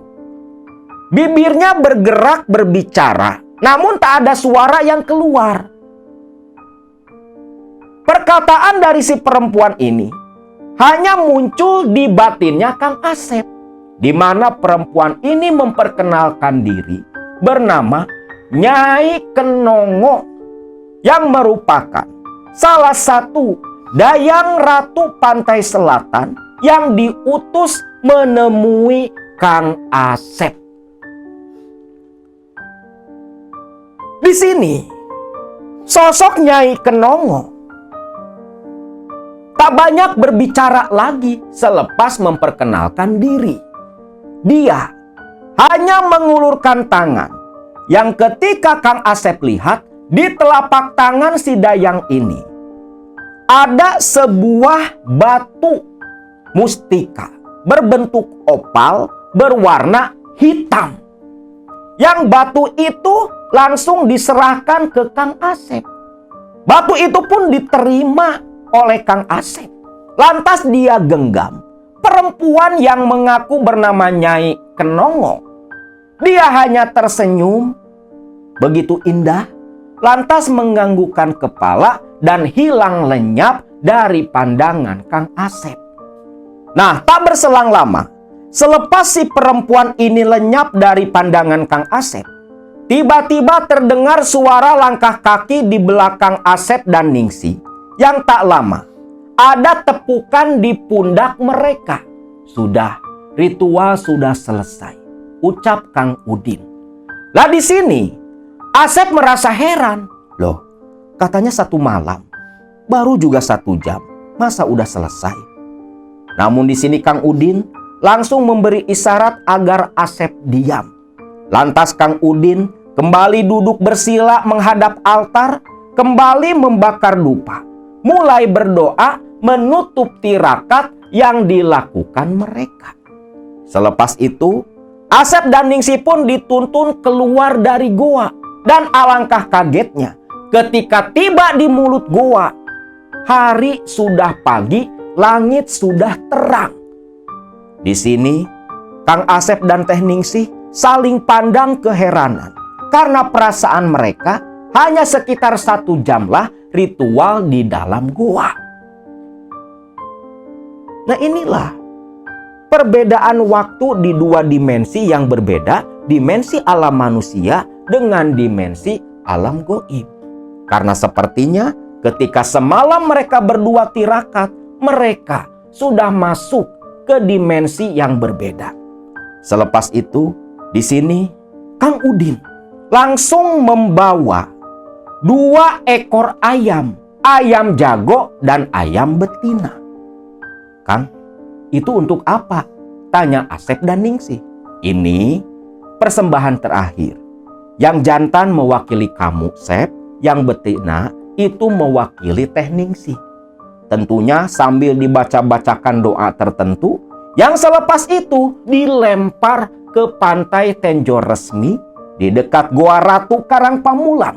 bibirnya bergerak berbicara, namun tak ada suara yang keluar. Perkataan dari si perempuan ini hanya muncul di batinnya Kang Asep, di mana perempuan ini memperkenalkan diri bernama Nyai Kenongo, yang merupakan salah satu dayang ratu pantai selatan yang diutus menemui Kang Asep. Di sini, sosok Nyai Kenongo tak banyak berbicara lagi selepas memperkenalkan diri. Dia hanya mengulurkan tangan, yang ketika Kang Asep lihat di telapak tangan si dayang ini ada sebuah batu mustika berbentuk opal berwarna hitam. Yang batu itu langsung diserahkan ke Kang Asep. Batu itu pun diterima oleh Kang Asep. Lantas dia genggam perempuan yang mengaku bernama Nyai Kenongo. Dia hanya tersenyum begitu indah, lantas menganggukkan kepala dan hilang lenyap dari pandangan Kang Asep. Nah, tak berselang lama, selepas si perempuan ini lenyap dari pandangan Kang Asep, tiba-tiba terdengar suara langkah kaki di belakang Asep dan Ningsih. Yang tak lama, ada tepukan di pundak mereka. Sudah, ritual sudah selesai, ucap Kang Udin. Lah di sini, Asep merasa heran. Loh, katanya 1 malam, baru juga 1 jam, masa udah selesai? Namun di sini Kang Udin langsung memberi isyarat agar Asep diam. Lantas Kang Udin kembali duduk bersila menghadap altar, kembali membakar dupa, mulai berdoa menutup tirakat yang dilakukan mereka. Selepas itu, Asep dan Ningsih pun dituntun keluar dari goa. Dan alangkah kagetnya ketika tiba di mulut goa. Hari sudah pagi, langit sudah terang. Di sini, Kang Asep dan Teh Ningsih saling pandang keheranan. Karena perasaan mereka hanya sekitar 1 jamlah ritual di dalam goa. Nah, inilah perbedaan waktu di 2 dimensi yang berbeda, dimensi alam manusia dengan dimensi alam goib. Karena sepertinya ketika semalam mereka berdua tirakat, mereka sudah masuk ke dimensi yang berbeda. Selepas itu, di sini Kang Udin langsung membawa 2 ekor ayam, ayam jago dan ayam betina. Kang, itu untuk apa? Tanya Asep dan Ningsih. Ini persembahan terakhir. Yang jantan mewakili kamu, Sep. Yang betina itu mewakili Teh Ningsih. Tentunya sambil dibaca-bacakan doa tertentu, yang selepas itu dilempar ke pantai Tenjo Resmi di dekat Goa Ratu Karang Pamulang.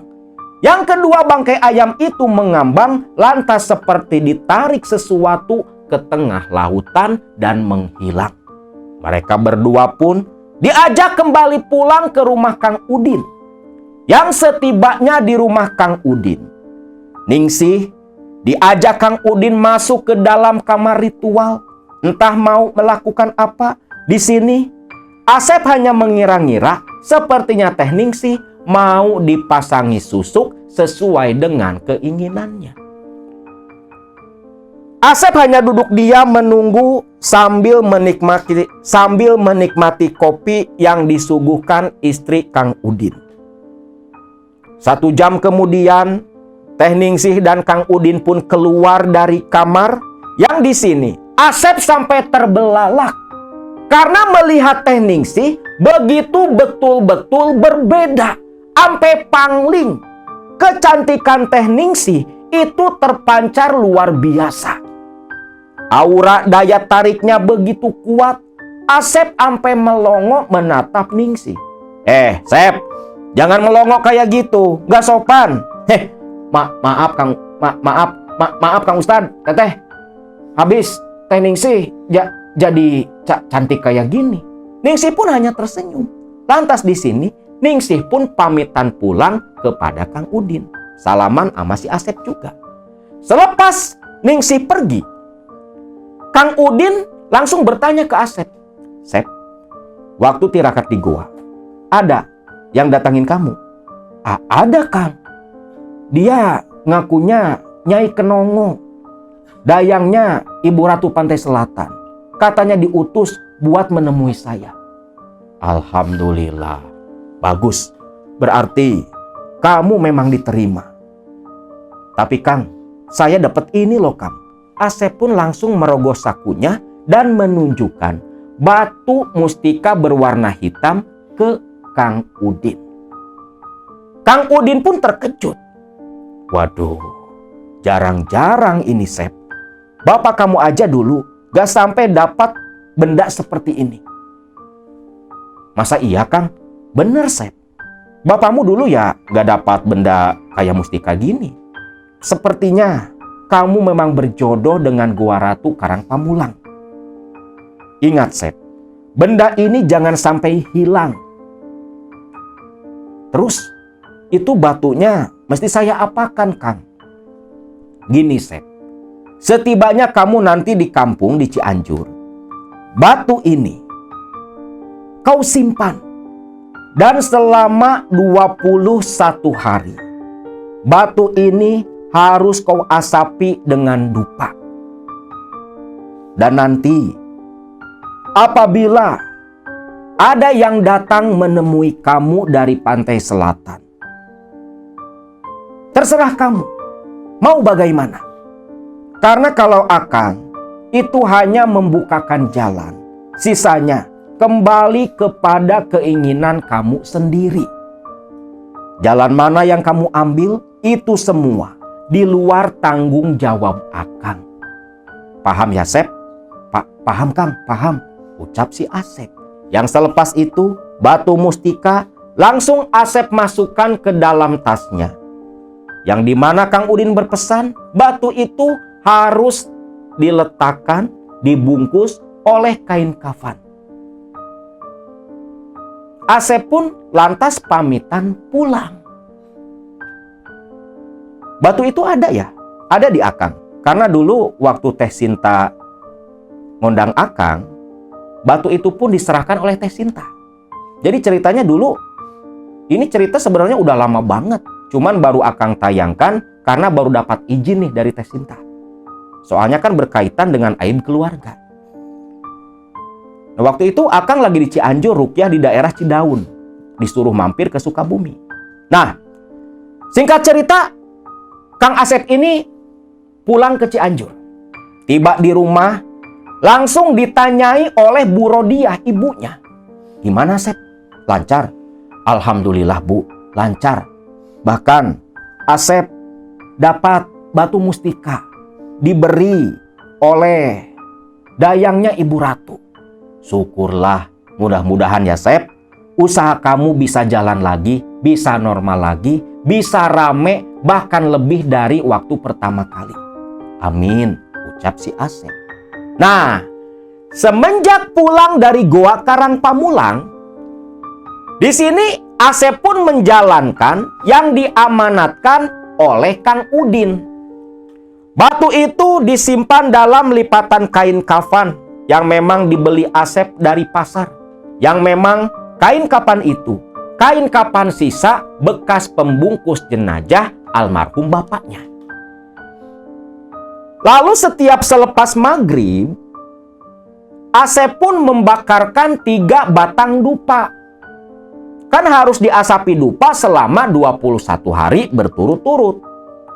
Yang kedua bangkai ayam itu mengambang lantas seperti ditarik sesuatu ke tengah lautan dan menghilang. Mereka berdua pun diajak kembali pulang ke rumah Kang Udin. Yang setibanya di rumah Kang Udin, Ningsih diajak Kang Udin masuk ke dalam kamar ritual. Entah mau melakukan apa. Di sini Asep hanya mengira-ngira sepertinya Teh Ningsih mau dipasangi susuk sesuai dengan keinginannya. Asep hanya duduk diam menunggu sambil menikmati kopi yang disuguhkan istri Kang Udin. 1 jam kemudian, Teh Ningsih dan Kang Udin pun keluar dari kamar. Yang di sini Asep sampai terbelalak Karena melihat Teh Ningsih begitu betul-betul berbeda. Ampe pangling. Kecantikan Teh Ningsih itu terpancar luar biasa. Aura daya tariknya begitu kuat. Asep ampe melongo menatap Ningsih. Sep, jangan melongo kayak gitu, gak sopan. Maaf Kang Ustadz, Teteh. Habis Teh Ningsih jadi cantik kayak gini. Ningsih pun hanya tersenyum. Lantas di sini Ningsih pun pamitan pulang kepada Kang Udin. Salaman sama si Asep juga. Selepas Ningsih pergi, Kang Udin langsung bertanya ke Asep. Sep, waktu tirakat di goa, ada yang datangin kamu? Ada Kang. Dia ngakunya Nyai Kenongo, dayangnya Ibu Ratu Pantai Selatan. Katanya diutus buat menemui saya. Alhamdulillah. Bagus. Berarti kamu memang diterima. Tapi Kang, saya dapat ini loh Kang. Asep pun langsung merogoh sakunya dan menunjukkan batu mustika berwarna hitam ke Kang Udin. Kang Udin pun terkejut. Waduh, jarang-jarang ini Sep. Bapak kamu aja dulu gak sampai dapat benda seperti ini. Masa iya Kang? Bener Sep. Bapakmu dulu ya gak dapat benda kayak mustika gini. Sepertinya kamu memang berjodoh dengan Gua Ratu Karang Pamulang. Ingat Sep, benda ini jangan sampai hilang. Terus, itu batunya mesti saya apakan Kang? Gini Sep, setibanya kamu nanti di kampung di Cianjur, batu ini kau simpan. Dan selama 21 hari, batu ini harus kau asapi dengan dupa. Dan nanti apabila ada yang datang menemui kamu dari pantai selatan, terserah kamu mau bagaimana. Karena kalau Akang itu hanya membukakan jalan, sisanya kembali kepada keinginan kamu sendiri. Jalan mana yang kamu ambil, itu semua di luar tanggung jawab Akang. Paham ya Sep? Paham Kang, paham. Ucap si Asep. Yang selepas itu, batu mustika langsung Asep masukkan ke dalam tasnya. Yang dimana Kang Udin berpesan, batu itu harus diletakkan, dibungkus oleh kain kafan. Asep pun lantas pamitan pulang. Batu itu ada ya? Ada di Akang. Karena dulu waktu Teh Sinta ngundang Akang, batu itu pun diserahkan oleh Teh Sinta. Jadi ceritanya dulu, ini cerita sebenarnya udah lama banget. Cuman baru Akang tayangkan karena baru dapat izin nih dari Teh Sinta. Soalnya kan berkaitan dengan aib keluarga. Nah, waktu itu Akang lagi di Cianjur, rukyah di daerah Cidaun. Disuruh mampir ke Sukabumi. Nah, singkat cerita, Kang Asep ini pulang ke Cianjur. Tiba di rumah, langsung ditanyai oleh Bu Rodiah, ibunya. Gimana Sep? Lancar? Alhamdulillah Bu, lancar. Bahkan Asep dapat batu mustika diberi oleh dayangnya Ibu Ratu. Syukurlah, mudah-mudahan ya Sep, usaha kamu bisa jalan lagi, bisa normal lagi, bisa rame, bahkan lebih dari waktu pertama kali. Amin, ucap si Asep. Nah, semenjak pulang dari Goa Karang Pamulang, di sini Asep pun menjalankan yang diamanatkan oleh Kang Udin. Batu itu disimpan dalam lipatan kain kafan yang memang dibeli Asep dari pasar. Yang memang kain kafan itu, kain kafan sisa bekas pembungkus jenazah almarhum bapaknya. Lalu setiap selepas maghrib, Asep pun membakarkan 3 batang dupa. Kan harus diasapi dupa selama 21 hari berturut-turut.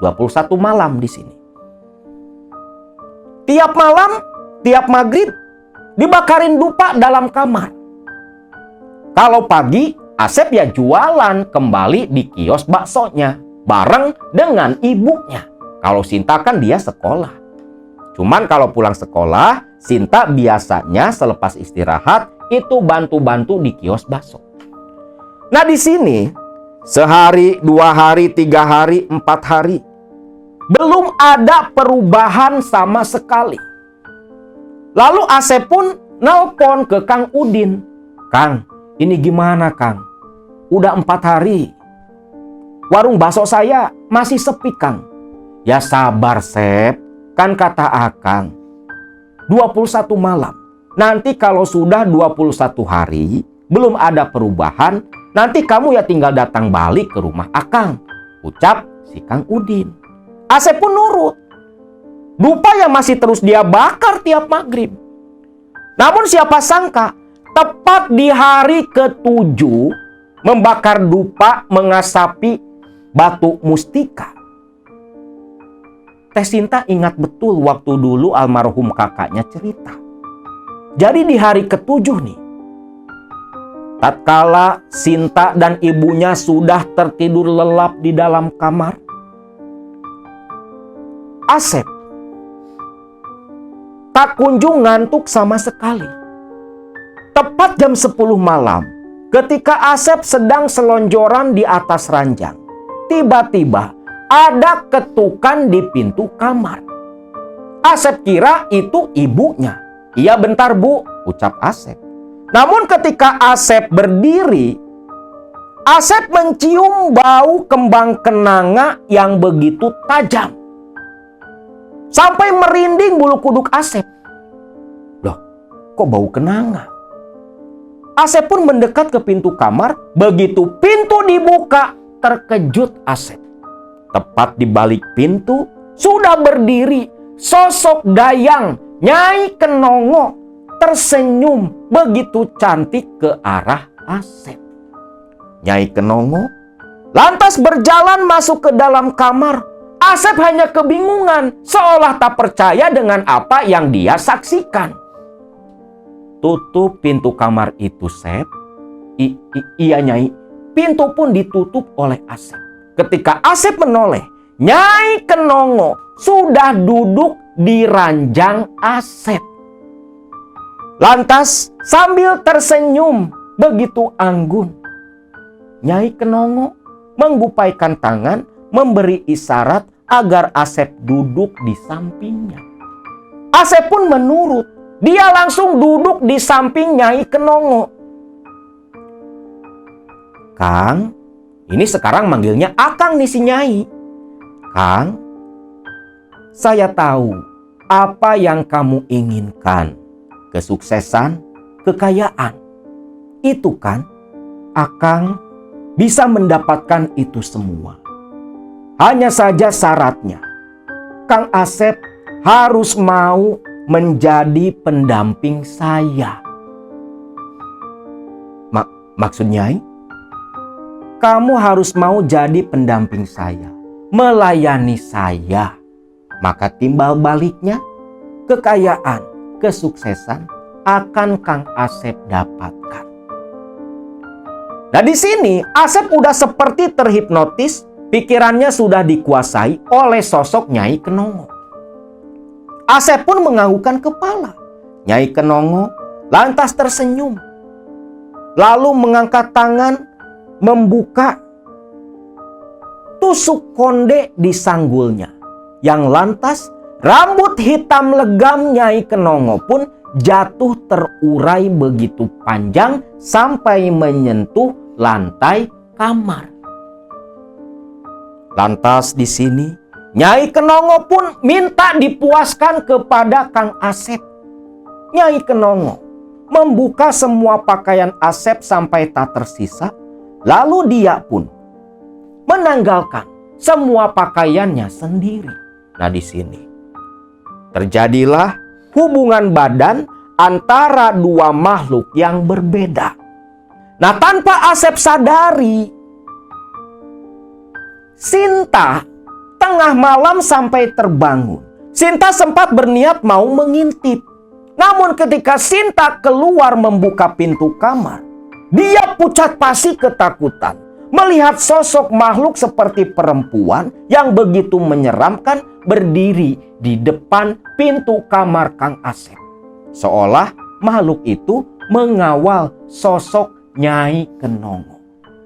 21 malam di sini. Tiap malam, tiap maghrib, dibakarin dupa dalam kamar. Kalau pagi, Asep ya jualan kembali di kios baksonya bareng dengan ibunya. Kalau Sinta kan dia sekolah. Cuman kalau pulang sekolah, Sinta biasanya selepas istirahat itu bantu-bantu di kios bakso. Nah di sini, sehari, 2 hari, 3 hari, 4 hari, belum ada perubahan sama sekali. Lalu Asep pun nelpon ke Kang Udin. Kang, ini gimana Kang? Udah 4 hari. Warung bakso saya masih sepi Kang. Ya sabar Sep, kan kata Akang. 21 malam. Nanti kalau sudah 21 hari, belum ada perubahan, nanti kamu ya tinggal datang balik ke rumah Akang. Ucap si Kang Udin. Asep pun nurut. Dupa yang masih terus dia bakar tiap maghrib. Namun siapa sangka, tepat di hari ke-7, membakar dupa mengasapi batu mustika. Teh Sinta ingat betul waktu dulu almarhum kakaknya cerita. Jadi di hari ke-7 nih, tatkala Sinta dan ibunya sudah tertidur lelap di dalam kamar, Asep tak kunjung ngantuk sama sekali. Tepat jam 10 malam, ketika Asep sedang selonjoran di atas ranjang, tiba-tiba ada ketukan di pintu kamar. Asep kira itu ibunya. Iya bentar Bu, ucap Asep. Namun ketika Asep berdiri, Asep mencium bau kembang kenanga yang begitu tajam. Sampai merinding bulu kuduk Asep. Loh, kok bau kenanga? Asep pun mendekat ke pintu kamar. Begitu pintu dibuka, terkejut Asep. Tepat di balik pintu, sudah berdiri sosok dayang Nyai Kenongo, tersenyum begitu cantik ke arah Asep. Nyai Kenongo lantas berjalan masuk ke dalam kamar. Asep hanya kebingungan, seolah tak percaya dengan apa yang dia saksikan. Tutup pintu kamar itu, Sep. Iya, Nyai. Pintu pun ditutup oleh Asep. Ketika Asep menoleh, Nyai Kenongo sudah duduk di ranjang Asep. Lantas sambil tersenyum begitu anggun, Nyai Kenongo menggupaikan tangan, memberi isyarat agar Asep duduk di sampingnya. Asep pun menurut. Dia langsung duduk di samping Nyai Kenongo. Kang, ini sekarang manggilnya Akang nih si Nyai. Kang, saya tahu apa yang kamu inginkan. Kesuksesan, kekayaan. Itu kan, Akang bisa mendapatkan itu semua. Hanya saja syaratnya, Kang Asep harus mau menjadi pendamping saya. Maksud Nyai? Kamu harus mau jadi pendamping saya, melayani saya. Maka timbal baliknya, kekayaan, kesuksesan akan Kang Asep dapatkan. Nah di sini Asep udah seperti terhipnotis, pikirannya sudah dikuasai oleh sosok Nyai Kenongo. Asep pun menganggukkan kepala. Nyai Kenongo lantas tersenyum. Lalu mengangkat tangan, membuka tusuk konde di sanggulnya. Yang lantas rambut hitam legam Nyai Kenongo pun jatuh terurai begitu panjang sampai menyentuh lantai kamar. Lantas di sini Nyai Kenongo pun minta dipuaskan kepada Kang Asep. Nyai Kenongo membuka semua pakaian Asep sampai tak tersisa. Lalu dia pun menanggalkan semua pakaiannya sendiri. Nah di sini terjadilah hubungan badan antara dua makhluk yang berbeda. Nah tanpa Asep sadari, Sinta tengah malam sampai terbangun. Sinta sempat berniat mau mengintip. Namun ketika Sinta keluar membuka pintu kamar, dia pucat pasi ketakutan melihat sosok makhluk seperti perempuan yang begitu menyeramkan berdiri di depan pintu kamar Kang Asep. Seolah makhluk itu mengawal sosok Nyai Kenongo.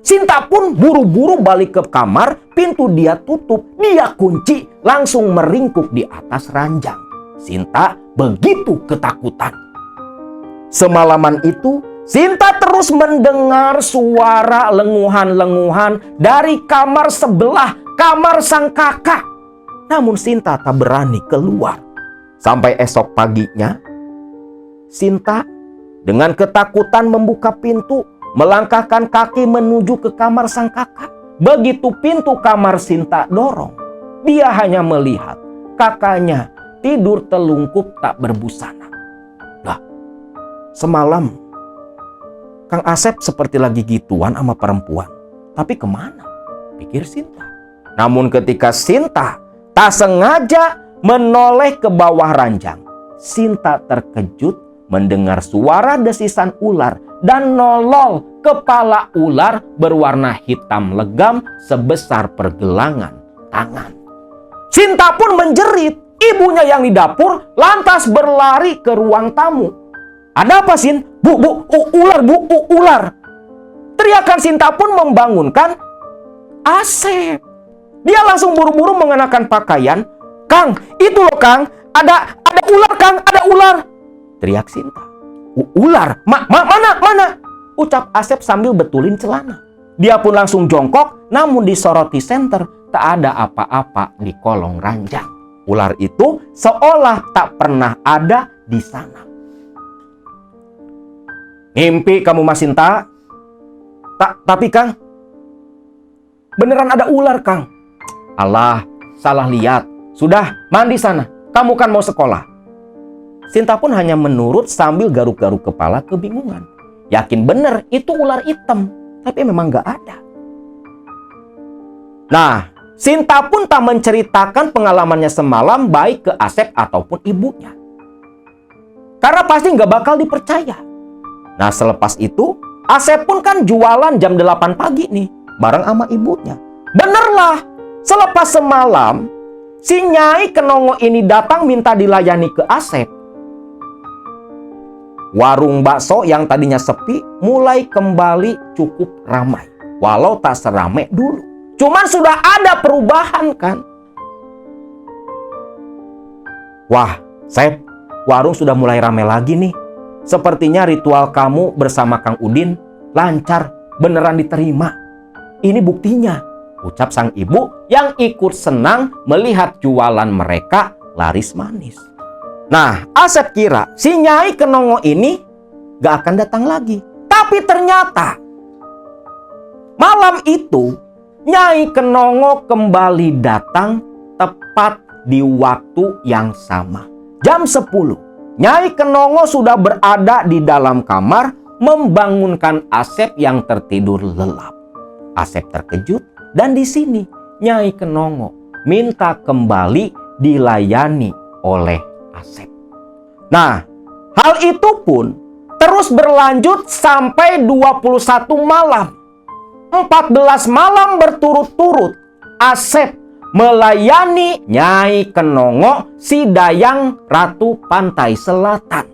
Sinta pun buru-buru balik ke kamar, pintu dia tutup, dia kunci, langsung meringkuk di atas ranjang. Sinta begitu ketakutan. Semalaman itu, Sinta terus mendengar suara lenguhan-lenguhan dari kamar sebelah, kamar sang kakak. Namun Sinta tak berani keluar. Sampai esok paginya, Sinta dengan ketakutan membuka pintu, melangkahkan kaki menuju ke kamar sang kakak. Begitu pintu kamar Sinta dorong, dia hanya melihat kakaknya tidur telungkup tak berbusana. Lah, semalam Kang Asep seperti lagi gituan sama perempuan. Tapi kemana? Pikir Sinta. Namun ketika Sinta tak sengaja menoleh ke bawah ranjang, Sinta terkejut mendengar suara desisan ular dan nolol kepala ular berwarna hitam legam sebesar pergelangan tangan. Sinta pun menjerit. Ibunya yang di dapur lantas berlari ke ruang tamu. Ada apa, Sin? Ular, ular. Teriakan Sinta pun membangunkan Asep. Dia langsung buru-buru mengenakan pakaian. Kang, itu loh Kang, ada ular Kang, ada ular. Teriak Sinta. Ular? Mana? Ucap Asep sambil betulin celana. Dia pun langsung jongkok, namun disoroti senter, tak ada apa-apa di kolong ranjang. Ular itu seolah tak pernah ada di sana. Mimpi kamu Mas Sinta? Tapi Kang, beneran ada ular Kang. Alah, salah lihat. Sudah, mandi sana. Kamu kan mau sekolah. Sinta pun hanya menurut sambil garuk-garuk kepala kebingungan. Yakin bener itu ular hitam, tapi memang gak ada. Nah, Sinta pun tak menceritakan pengalamannya semalam baik ke Asep ataupun ibunya. Karena pasti gak bakal dipercaya. Nah, selepas itu, Asep pun kan jualan jam 8 pagi nih, bareng sama ibunya. Benerlah, selepas semalam, si Nyai Kenongo ini datang minta dilayani ke Asep. Warung bakso yang tadinya sepi mulai kembali cukup ramai. Walau tak seramai dulu. Cuman sudah ada perubahan kan. Wah, Sep, warung sudah mulai ramai lagi nih. Sepertinya ritual kamu bersama Kang Udin lancar, beneran diterima. Ini buktinya, ucap sang ibu yang ikut senang melihat jualan mereka laris manis. Nah, Asep kira si Nyai Kenongo ini gak akan datang lagi. Tapi ternyata malam itu Nyai Kenongo kembali datang tepat di waktu yang sama. Jam 10. Nyai Kenongo sudah berada di dalam kamar membangunkan Asep yang tertidur lelap. Asep terkejut dan di sini Nyai Kenongo minta kembali dilayani oleh Asep. Nah, hal itu pun terus berlanjut sampai 21 malam. 14 malam berturut-turut Asep melayani Nyai Kenongo si Dayang Ratu Pantai Selatan.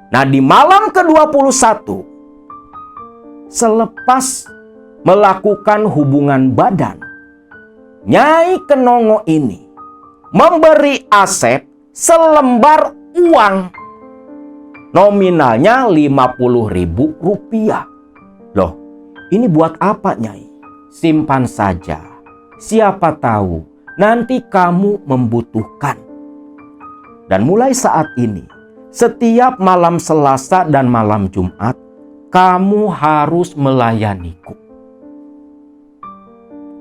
Nah, di malam ke-21, selepas melakukan hubungan badan, Nyai Kenongo ini memberi Asep selembar uang. Nominalnya Rp50.000. Loh, ini buat apa Nyai? Simpan saja. Siapa tahu nanti kamu membutuhkan. Dan mulai saat ini, setiap malam Selasa dan malam Jumat, kamu harus melayaniku.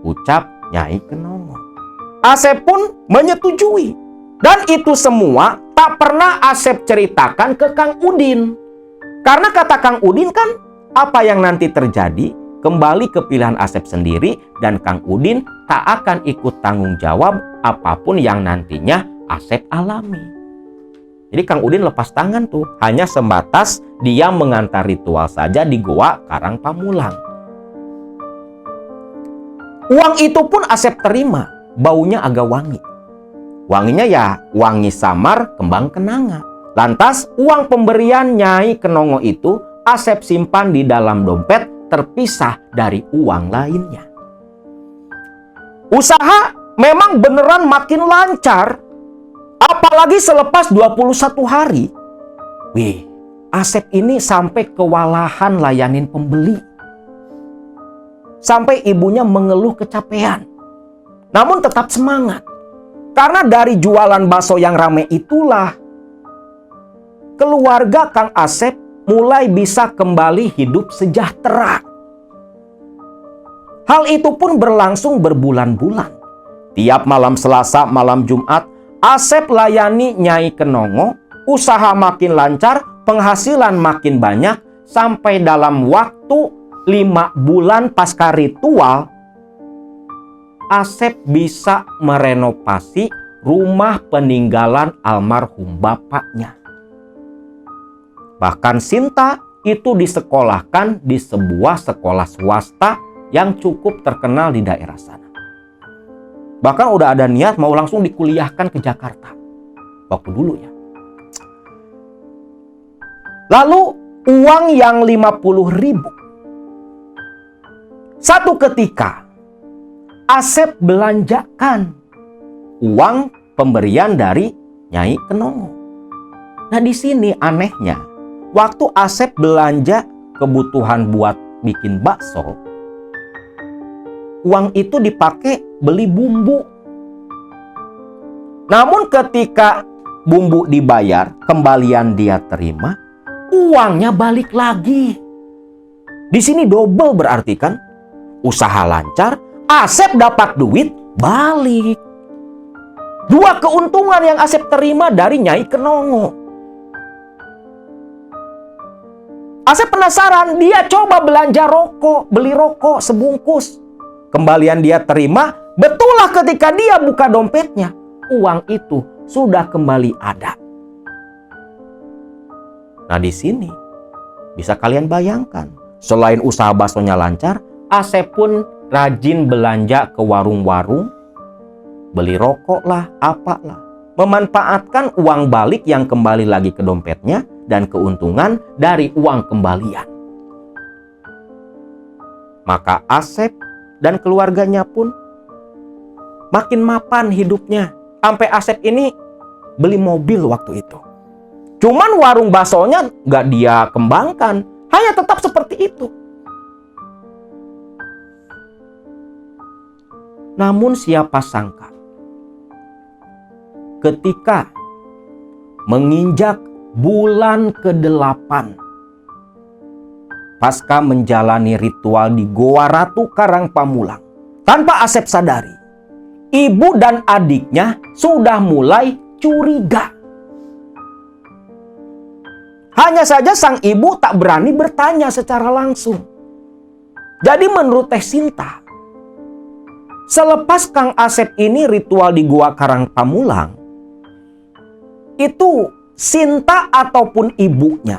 Ucap Nyai Kenongo. Asep pun menyetujui. Dan itu semua tak pernah Asep ceritakan ke Kang Udin. Karena kata Kang Udin kan, apa yang nanti terjadi kembali ke pilihan Asep sendiri dan Kang Udin tak akan ikut tanggung jawab apapun yang nantinya Asep alami. Jadi Kang Udin lepas tangan tuh, hanya sebatas dia mengantar ritual saja di Goa Karang Pamulang. Uang itu pun Asep terima, baunya agak wangi. Wanginya ya wangi samar kembang kenanga. Lantas uang pemberian Nyai Kenongo itu Asep simpan di dalam dompet terpisah dari uang lainnya. Usaha memang beneran makin lancar. Apalagi selepas 21 hari. Wih, Asep ini sampai kewalahan layanin pembeli. Sampai ibunya mengeluh kecapean. Namun tetap semangat. Karena dari jualan bakso yang ramai itulah keluarga Kang Asep mulai bisa kembali hidup sejahtera. Hal itu pun berlangsung berbulan-bulan. Tiap malam Selasa, malam Jumat, Asep layani Nyai Kenongo, usaha makin lancar, penghasilan makin banyak, sampai dalam waktu 5 bulan pasca ritual, Asep bisa merenovasi rumah peninggalan almarhum bapaknya. Bahkan Sinta itu disekolahkan di sebuah sekolah swasta yang cukup terkenal di daerah sana. Bahkan udah ada niat mau langsung dikuliahkan ke Jakarta. Waktu dulu ya. Lalu uang yang 50.000. Satu ketika Asep belanjakan uang pemberian dari Nyai Kenongo. Nah di sini anehnya, waktu Asep belanja kebutuhan buat bikin bakso, uang itu dipakai beli bumbu. Namun ketika bumbu dibayar, kembalian dia terima, uangnya balik lagi. Di sini double berarti kan, usaha lancar, Asep dapat duit, balik. 2 keuntungan yang Asep terima dari Nyai Kenongo. Asep penasaran, dia coba belanja rokok, beli rokok sebungkus. Kembalian dia terima, betullah ketika dia buka dompetnya, uang itu sudah kembali ada. Nah di sini bisa kalian bayangkan, selain usaha baksonya lancar, Asep pun rajin belanja ke warung-warung, beli rokok lah, apalah. Memanfaatkan uang balik yang kembali lagi ke dompetnya dan keuntungan dari uang kembalian. Maka Asep dan keluarganya pun makin mapan hidupnya. Sampai Asep ini beli mobil waktu itu. Cuman warung baksonya nggak dia kembangkan, hanya tetap seperti itu. Namun siapa sangka, ketika menginjak bulan ke-8, pasca menjalani ritual di Goa Ratu Karang Pamulang, tanpa Asep sadari, ibu dan adiknya sudah mulai curiga. Hanya saja sang ibu tak berani bertanya secara langsung. Jadi menurut Teh Sinta, selepas Kang Asep ini ritual di Goa Karang Pamulang, itu Sinta ataupun ibunya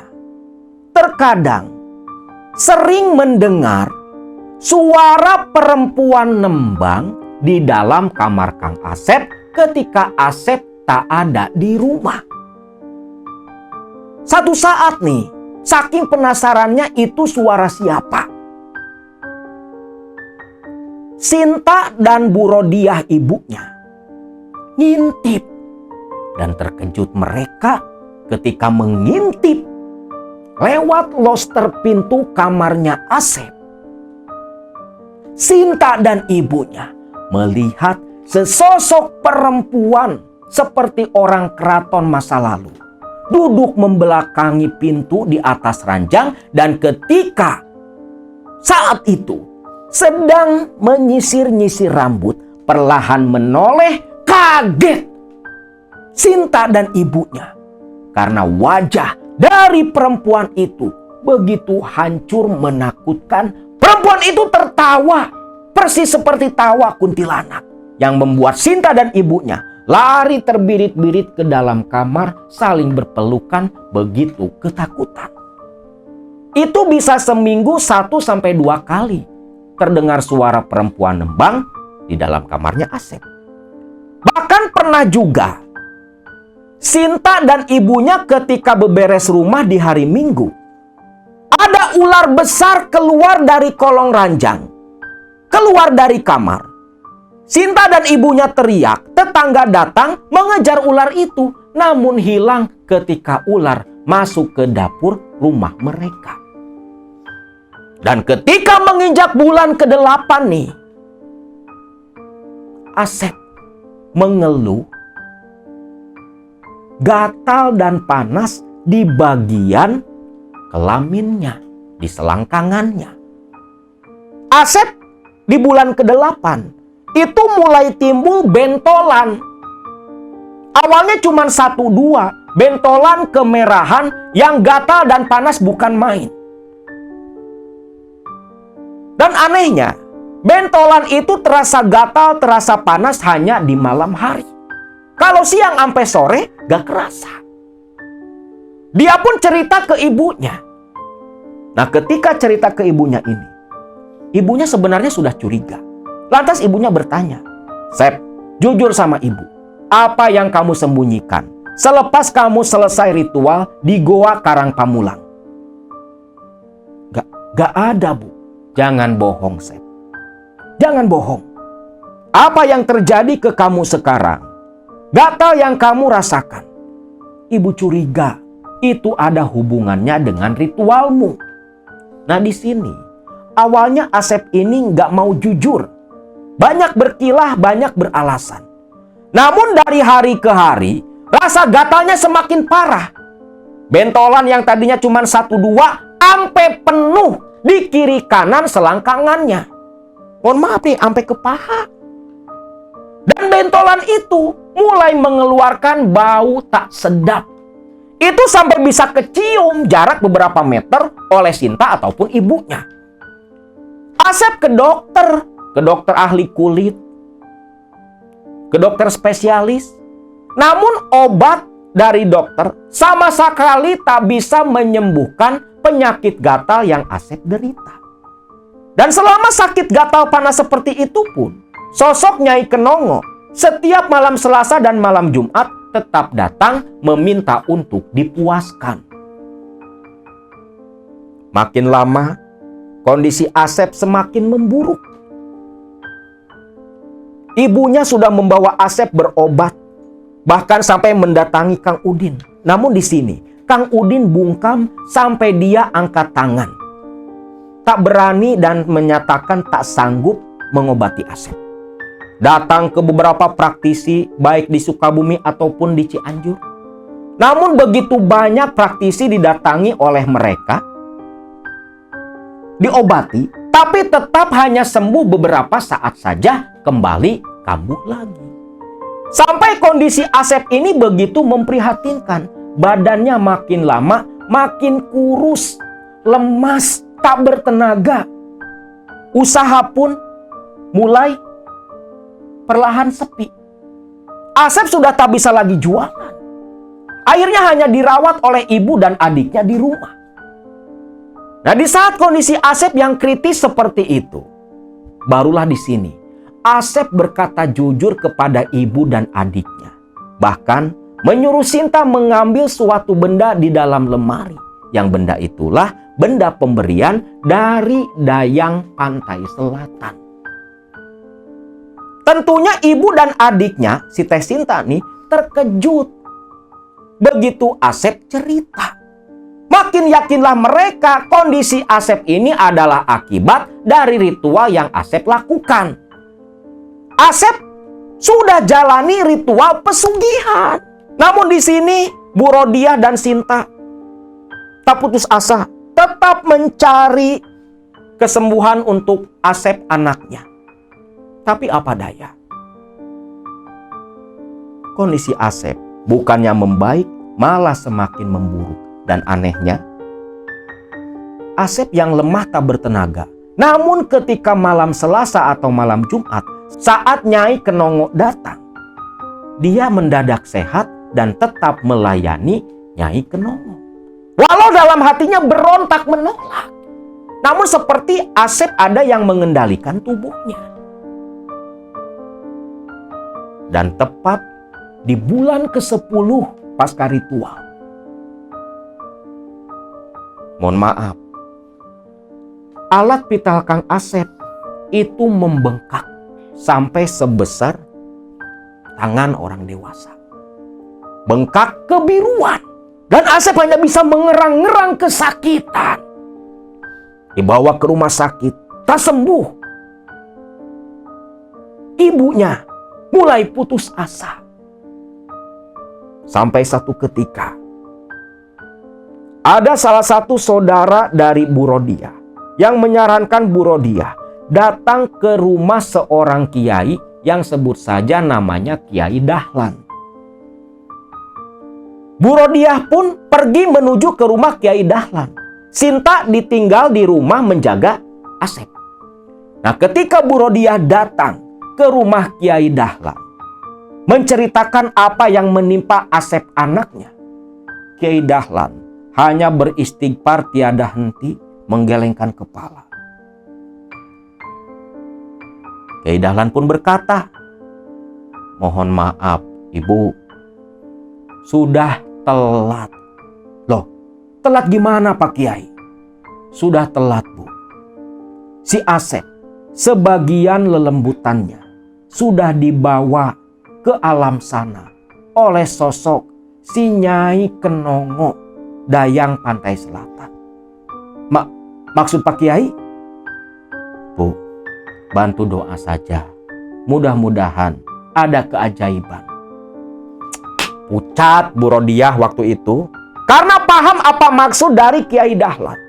terkadang sering mendengar suara perempuan nembang di dalam kamar Kang Asep ketika Asep tak ada di rumah. Satu saat nih, saking penasarannya itu suara siapa, Sinta dan Bu Rodiah ibunya ngintip, dan terkejut mereka ketika mengintip lewat loster pintu kamarnya Asep. Sinta dan ibunya melihat sesosok perempuan seperti orang keraton masa lalu duduk membelakangi pintu di atas ranjang, dan ketika saat itu sedang menyisir-nyisir rambut, perlahan menoleh, kaget Sinta dan ibunya karena wajah dari perempuan itu begitu hancur menakutkan. Perempuan itu tertawa persis seperti tawa kuntilanak yang membuat Sinta dan ibunya lari terbirit-birit ke dalam kamar, saling berpelukan begitu ketakutan. Itu bisa seminggu 1-2 kali terdengar suara perempuan nembang di dalam kamarnya Asep. Bahkan pernah juga Sinta dan ibunya ketika beberes rumah di hari Minggu, ada ular besar keluar dari kolong ranjang, keluar dari kamar. Sinta dan ibunya teriak, tetangga datang mengejar ular itu, namun hilang ketika ular masuk ke dapur rumah mereka. Dan ketika menginjak bulan ke-8 nih, Asep mengeluh gatal dan panas di bagian kelaminnya, di selangkangannya. Asep di bulan ke-8 itu mulai timbul bentolan. Awalnya cuma 1-2, bentolan kemerahan yang gatal dan panas bukan main. Dan anehnya, bentolan itu terasa gatal, terasa panas hanya di malam hari. Kalau siang sampai sore, gak kerasa. Dia pun cerita ke ibunya. Nah, ketika cerita ke ibunya ini, ibunya sebenarnya sudah curiga. Lantas ibunya bertanya, "Sep, jujur sama ibu, apa yang kamu sembunyikan selepas kamu selesai ritual di Goa Karang Pamulang?" Gak ada, Bu. Jangan bohong, Sep. Jangan bohong. Apa yang terjadi ke kamu sekarang? Gatal yang kamu rasakan. Ibu curiga itu ada hubungannya dengan ritualmu. Nah, di sini awalnya Asep ini nggak mau jujur. Banyak berkilah, banyak beralasan. Namun dari hari ke hari, rasa gatalnya semakin parah. Bentolan yang tadinya cuma 1-2 sampai penuh di kiri kanan selangkangannya. Mohon maaf nih, sampai ke paha. Dan bentolan itu mulai mengeluarkan bau tak sedap. Itu sampai bisa kecium jarak beberapa meter oleh Sinta ataupun ibunya. Asep ke dokter ahli kulit, ke dokter spesialis. Namun obat dari dokter sama sekali tak bisa menyembuhkan penyakit gatal yang Asep derita. Dan selama sakit gatal panas seperti itu pun, sosok Nyai Kenongo setiap malam Selasa dan malam Jumat tetap datang meminta untuk dipuaskan. Makin lama, kondisi Asep semakin memburuk. Ibunya sudah membawa Asep berobat, bahkan sampai mendatangi Kang Udin. Namun di sini, Kang Udin bungkam sampai dia angkat tangan. Tak berani dan menyatakan tak sanggup mengobati Asep. Datang ke beberapa praktisi baik di Sukabumi ataupun di Cianjur. Namun begitu banyak praktisi didatangi oleh mereka, diobati, tapi tetap hanya sembuh beberapa saat saja, kembali kambuh lagi. Sampai kondisi Asep ini begitu memprihatinkan. Badannya makin lama makin kurus, lemas, tak bertenaga. Usaha pun mulai perlahan sepi. Asep sudah tak bisa lagi jualan. Akhirnya hanya dirawat oleh ibu dan adiknya di rumah. Nah, di saat kondisi Asep yang kritis seperti itu, barulah di sini Asep berkata jujur kepada ibu dan adiknya. Bahkan menyuruh Sinta mengambil suatu benda di dalam lemari. Yang benda itulah benda pemberian dari Dayang Pantai Selatan. Tentunya ibu dan adiknya, si Teh Sinta nih, terkejut begitu Asep cerita. Makin yakinlah mereka kondisi Asep ini adalah akibat dari ritual yang Asep lakukan. Asep sudah jalani ritual pesugihan. Namun di sini Bu Rodiah dan Sinta tak putus asa, tetap mencari kesembuhan untuk Asep anaknya. Tapi apa daya, kondisi Asep bukannya membaik, malah semakin memburuk. Dan anehnya, Asep yang lemah tak bertenaga. Namun ketika malam Selasa atau malam Jumat, saat Nyai Kenongo datang, dia mendadak sehat dan tetap melayani Nyai Kenongo. Walau dalam hatinya berontak menolak. Namun seperti Asep ada yang mengendalikan tubuhnya. Dan tepat di bulan ke-10 pasca ritual. Mohon maaf. Alat vital Kang Asep itu membengkak sampai sebesar tangan orang dewasa. Bengkak kebiruan. Dan Asep hanya bisa mengerang-ngerang kesakitan. Dibawa ke rumah sakit, tak sembuh. Ibunya mulai putus asa. Sampai satu ketika, ada salah satu saudara dari Bu Rodia yang menyarankan Bu Rodia datang ke rumah seorang kiai yang sebut saja namanya Kiai Dahlan. Bu Rodiah pun pergi menuju ke rumah Kiai Dahlan. Sinta ditinggal di rumah menjaga Asep. Nah, ketika Bu Rodiah datang ke rumah Kiai Dahlan, menceritakan apa yang menimpa Asep anaknya, Kiai Dahlan hanya beristighfar tiada henti, menggelengkan kepala. Kiai Dahlan pun berkata, "Mohon maaf, Ibu, sudah telat." Loh, telat gimana Pak Kiai? Sudah telat, Bu. Si Asep, sebagian lelembutannya sudah dibawa ke alam sana oleh sosok si Nyai Kenongo, Dayang Pantai Selatan. Maksud Pak Kiai? Bu, bantu doa saja. Mudah-mudahan ada keajaiban. Pucat Bu Rodiah waktu itu karena paham apa maksud dari Kiai Dahlan.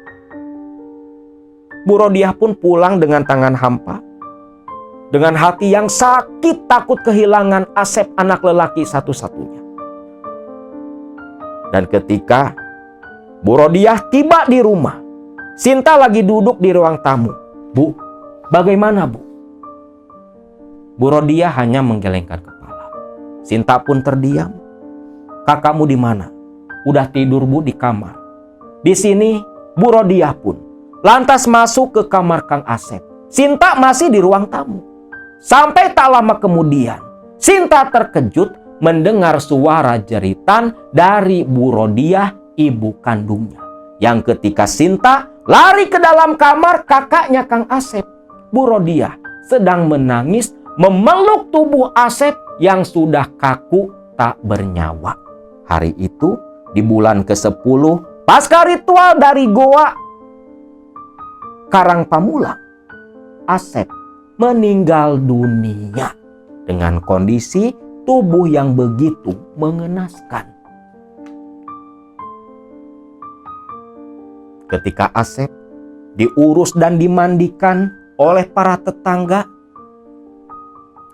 Bu Rodiah pun pulang dengan tangan hampa, dengan hati yang sakit takut kehilangan Asep anak lelaki satu-satunya. Dan ketika Bu Rodiah tiba di rumah, Sinta lagi duduk di ruang tamu. "Bu, bagaimana, Bu?" Bu Rodiah hanya menggelengkan kepala. Sinta pun terdiam. "Kakakmu di mana?" "Udah tidur, Bu, di kamar." Di sini Bu Rodiah pun lantas masuk ke kamar Kang Asep. Sinta masih di ruang tamu. Sampai tak lama kemudian, Sinta terkejut mendengar suara jeritan dari Bu Rodiah, ibu kandungnya. Yang ketika Sinta lari ke dalam kamar kakaknya Kang Asep, Bu Rodiah sedang menangis memeluk tubuh Asep yang sudah kaku tak bernyawa. Hari itu di bulan ke-10 pasca ritual dari Goa Karang Pamulang, Asep meninggal dunia dengan kondisi tubuh yang begitu mengenaskan. Ketika Asep diurus dan dimandikan oleh para tetangga,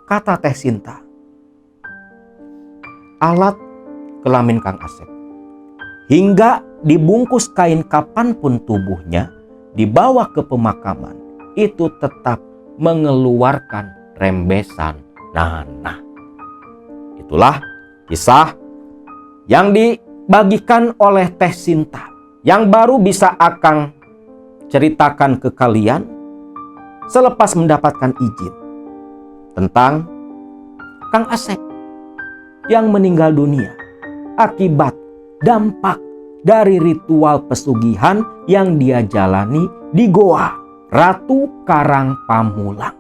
kata Teh Sinta, alat kelamin Kang Asep hingga dibungkus kain kapanpun tubuhnya dibawa ke pemakaman, itu tetap mengeluarkan rembesan nanah. Itulah kisah yang dibagikan oleh Teh Sinta yang baru bisa Akang ceritakan ke kalian selepas mendapatkan izin tentang Kang Asep yang meninggal dunia akibat dampak dari ritual pesugihan yang dia jalani di Goa Ratu Karang Pamulang.